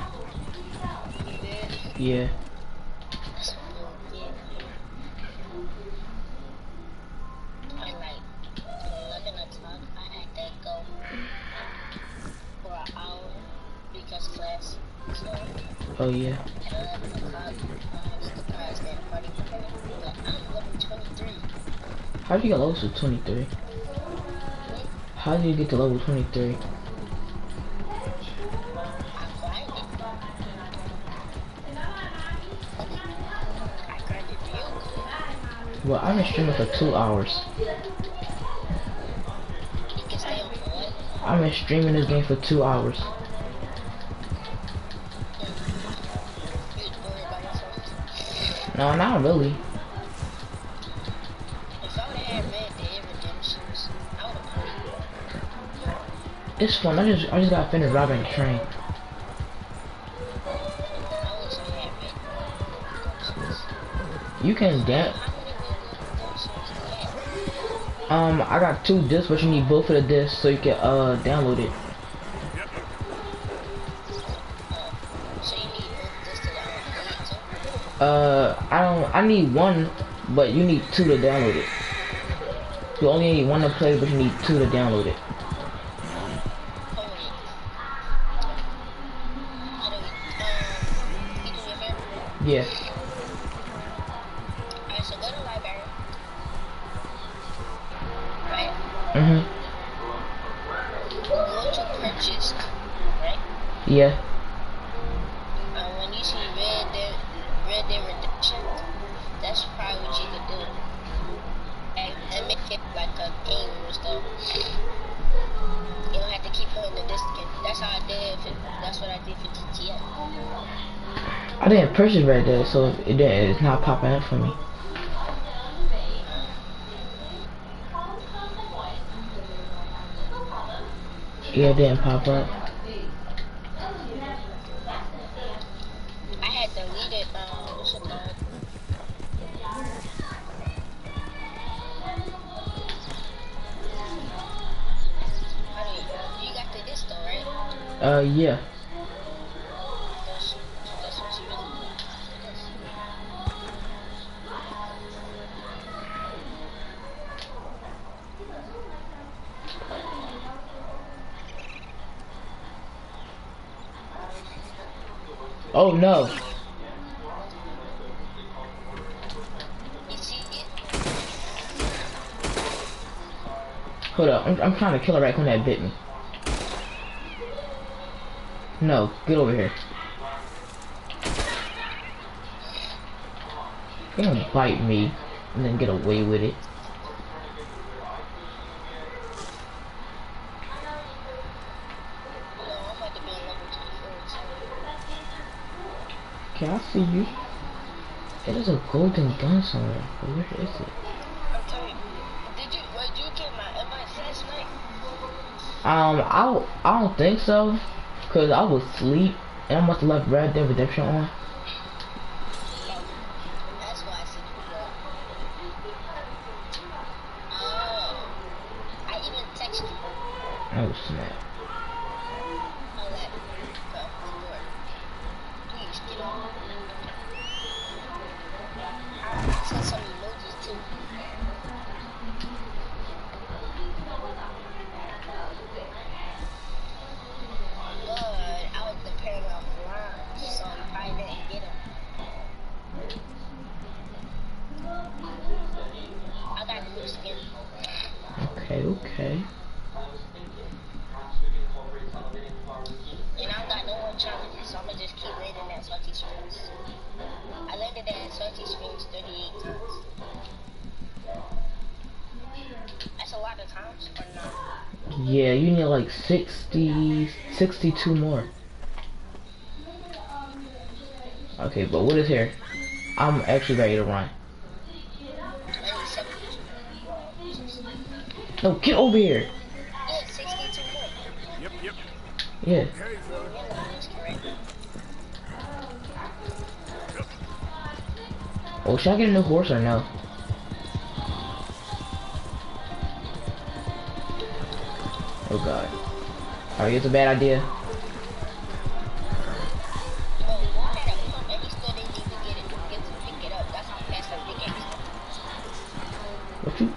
Yeah. Oh yeah. How did you get level to 23? How did you get to level 23? Well, I've been streaming for 2 hours. I've been streaming this game for 2 hours. No, not really. It's fun. I just got finished robbing a train. You can dance. I got 2 discs, but you need both of the discs so you can download it. I need 1, but you need 2 to download it. You only need 1 to play, but you need 2 to download it. Yeah. Go to purchase, right? Yeah. When you see Red Dead Redemption, that's probably what you could do. And make it like a game or stuff. You don't have to keep putting the disc in. That's how I did. That's what I did for GTA. I didn't purchase Red Dead, so it's not popping up for me. Yeah, it didn't pop up. I had deleted, what's it called? You got the disc though, right? Yeah. That's what you really need. Oh no. Hold up, I'm trying to kill a raccoon that bit me. No, get over here. You're gonna bite me and then get away with it. Okay, I see you. There's a golden gun somewhere, but where is it? I'm telling you, did you get my advice last night? I don't think so, cause I was asleep and I must have left Red Dead Redemption on. That's why I said you I even texted you. Oh snap. I'll let go. Please get on. I sent some emojis too. I was preparing offline, so you probably didn't get them. I got the new skin. Okay. And I don't got no more challenges, so I'm gonna just keep landing at salty springs. I landed at salty springs 38 times. That's a lot of times, or not? Yeah, you need like 62 more. Okay, but what is here? I'm actually ready to run. No, get over here. Yeah, 62 more. Yep. Yeah. Oh, should I get a new horse or no? Oh god. Oh, it's a bad idea.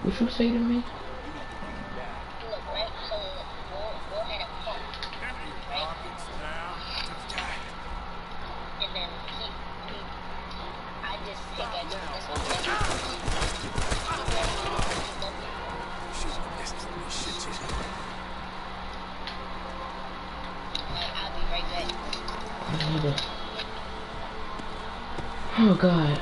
What you say to me? Look, right? So we'll had a pump, right? And then I just think I just I'll be right back. Oh God.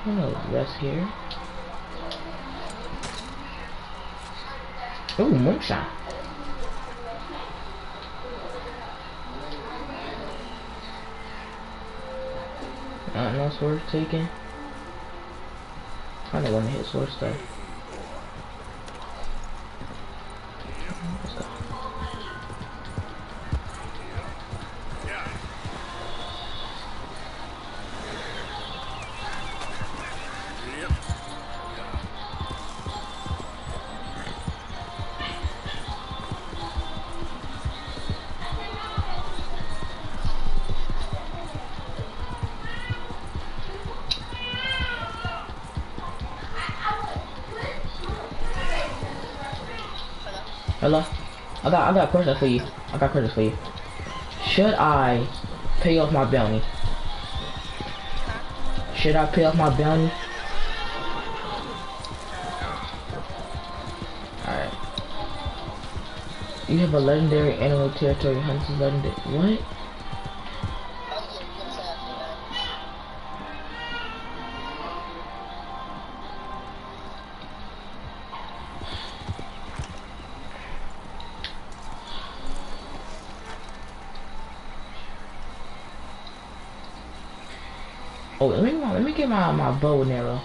Oh, rest here. Oh, moonshine. No sword taken. I don't want to hit sword stuff. Let's go. Hello? I got a question for you. Should I pay off my bounty? Should I pay off my bounty? Alright. You have a legendary animal territory. Hunts is legendary. What? Oh, let me get my bow and arrow.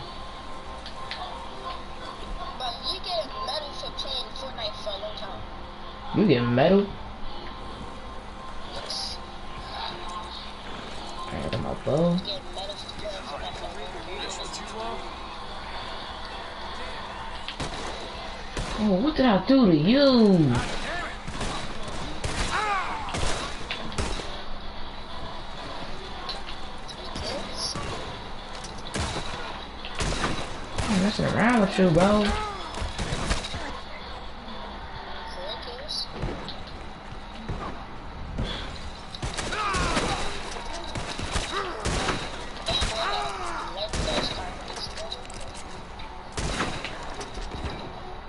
But you get medal for playing Fortnite for a long time. You get medal? Yes. Alright, I got my bow. You get medal for playing Fortnite for a long time. Oh, what did I do to you? I'm messing around with you, bro.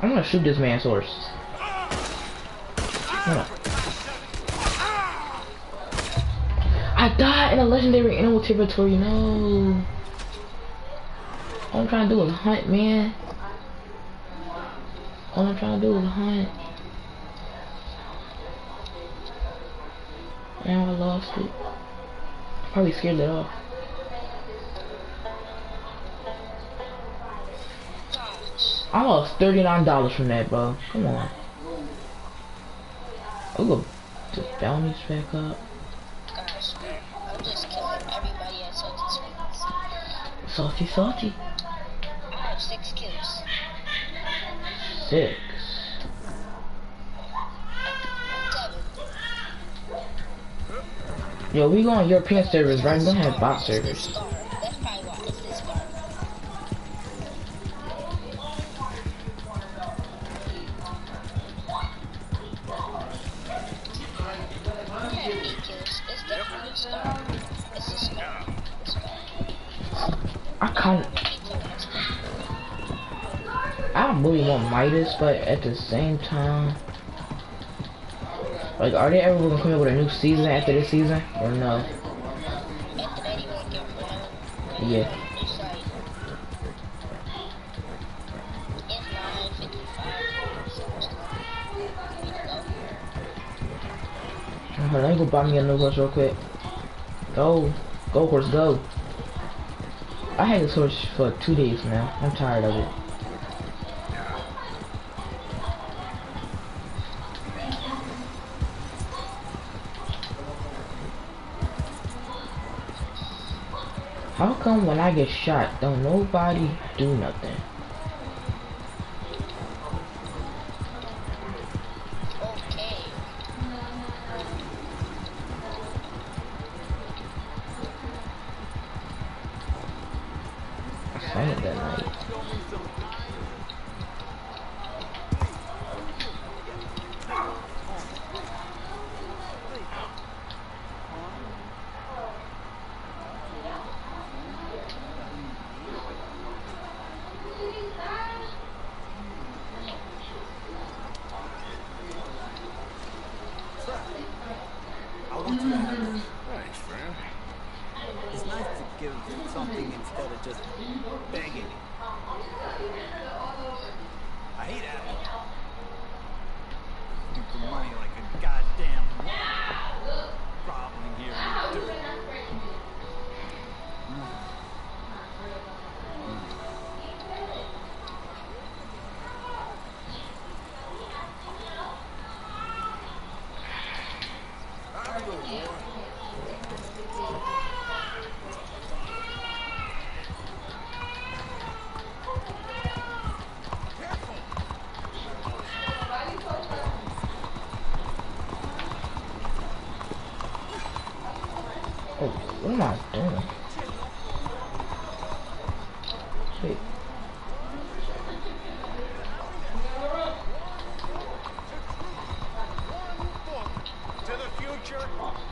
I'm gonna shoot this man's horse. Hold on. I died in a legendary animal territory, no. All I'm trying to do is hunt, man. All I'm trying to do is hunt. Now I lost it. Probably scared it off. I lost $39 from that, bro. Come on. I'll go the bounties back up. Gosh, I'm just killing everybody at Salty Springs. Salty, salty. I have 6 kills. 6. 7. Yo, we go on European servers, right? We don't have bot servers. That's probably why. It's this guard. I really want Midas, but at the same time, like, are they ever gonna come up with a new season after this season, or no? Yeah. Let me go buy me a new horse real quick. Go horse, go. I had this horse for 2 days now. I'm tired of it. How come when I get shot, don't nobody do nothing? I saw it that night. Thanks, friend. It's nice to give something instead of just begging. I hate having for money like a goddamn problem here in the dirt. Oh, what am I doing? Wait. To the future,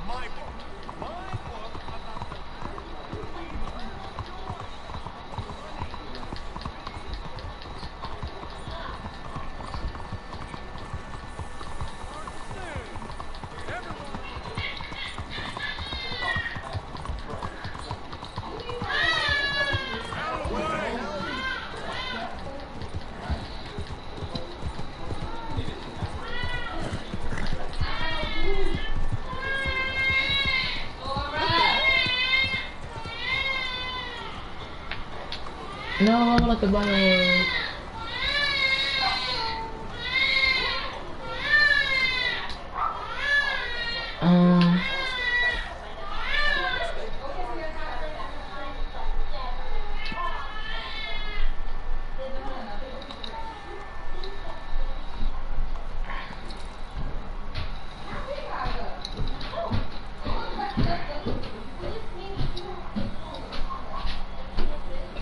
my book. My book about No, I like the bike.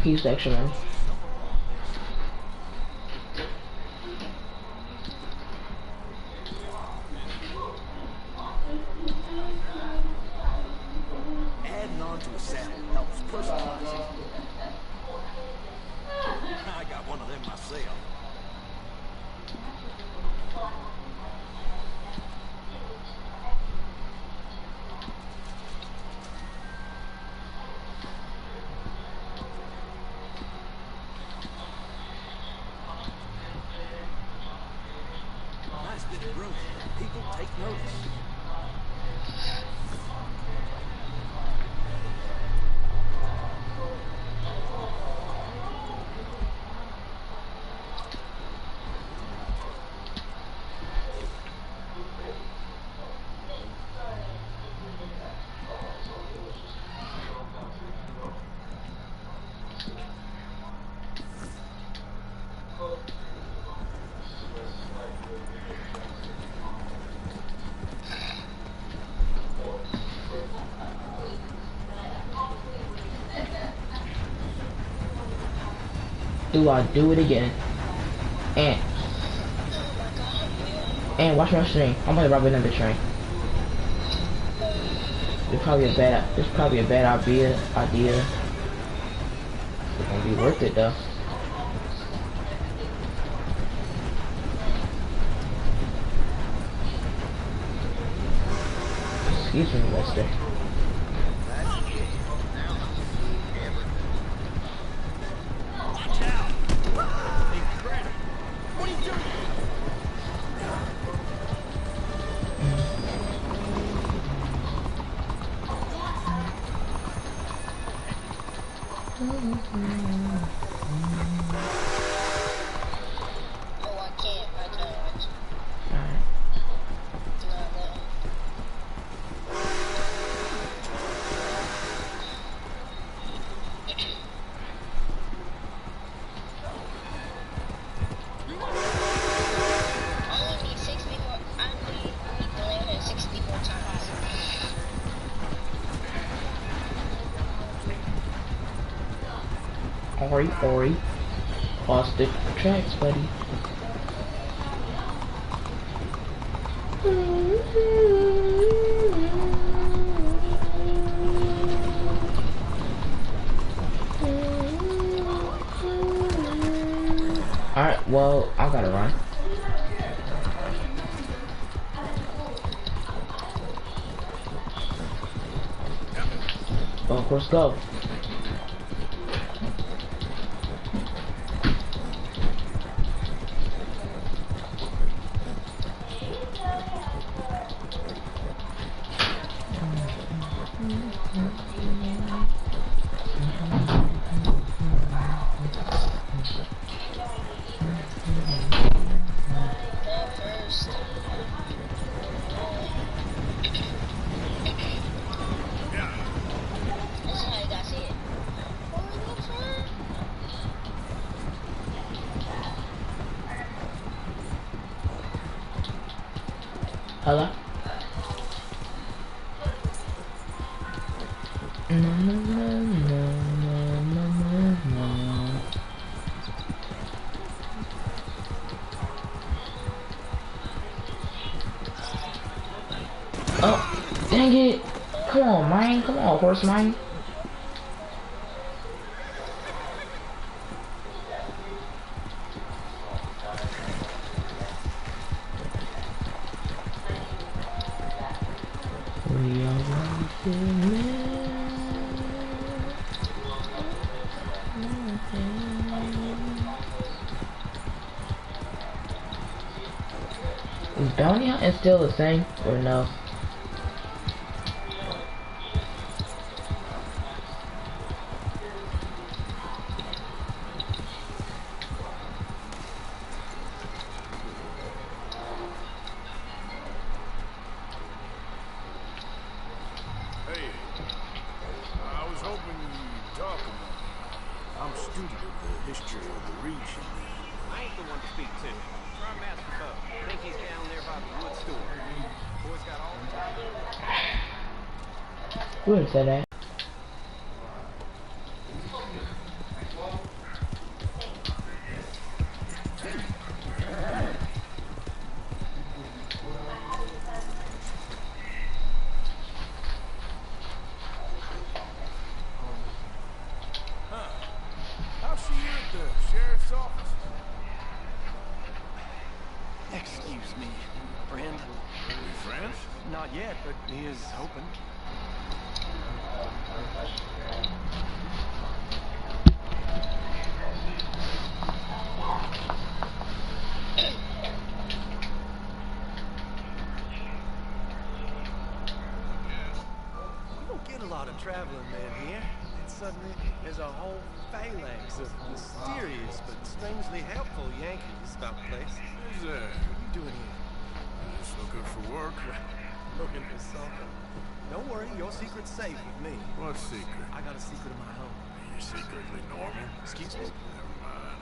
Few section, man. adding on to a saddle helps personalize it. I got one of them myself. Nice bit of growth. People take notice. Do I do it again? And watch my stream. I'm gonna rob another train. It's probably a bad idea. It's gonna be worth it though. Excuse me, mister. Ori. Lost the tracks, buddy. Alright, well, I gotta run. Well, of course, go. Hello? Oh, dang it. Come on, man. Come on, horse man. We are Is bounty hunting still the same or no? Hey, I was hoping you'd talk about it. I'm a student of the history of the region. I ain't the one to speak to. Try Master Bo. I think he's down there by the wood store. Boy's got all the time. Where is that at? How's she at the sheriff's office? Excuse me, friend. Are we friends? Not yet, but he is hoping. We don't get a lot of traveling men here. And suddenly, there's a whole phalanx of mysterious but strangely helpful Yankees about the place. Who's there? What are you doing here? Just looking for work. Looking for something. Don't worry, your secret's safe with me. What secret? I got a secret of my own. You're secretly normal? Excuse me? Never mind.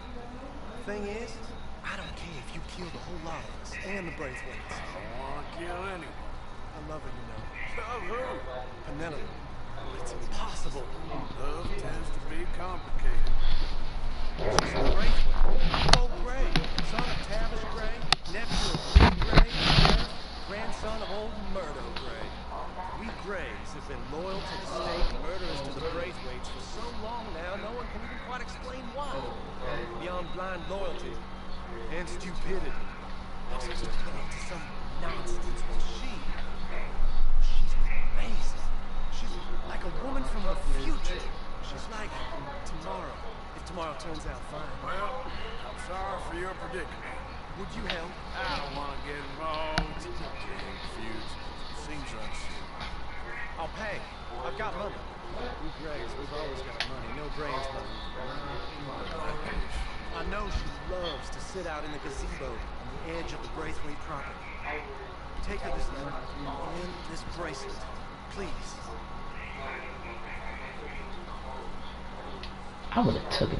Thing is, I don't care if you kill the whole lot of us and the Braithwaites. I don't want to kill anyone. I love her, you know. Love who? Penelope. It's impossible. Love tends to be complicated. She's a Braithwaite. Bo Gray, son of Tavish Gray, nephew of Lee Gray, sheriff, grandson of old Murdo Gray. We Grays have been loyal to the state, murderers to the Braithwaites for so long now, no one can even quite explain why. Beyond blind loyalty and stupidity. Just to get into some nonsense. Well, she's amazing. She's like a woman from the future. She's like tomorrow, if tomorrow turns out fine. Well, I'm sorry for your predicament. Would you help? I don't want to get involved. Getting confused. Seems unsafe. I'll pay. I've got money. We Grays, we've always got money. No brains money. I know she loves to sit out in the gazebo on the edge of the Braithwaite property. Take her this letter and this bracelet, please. I would have took it.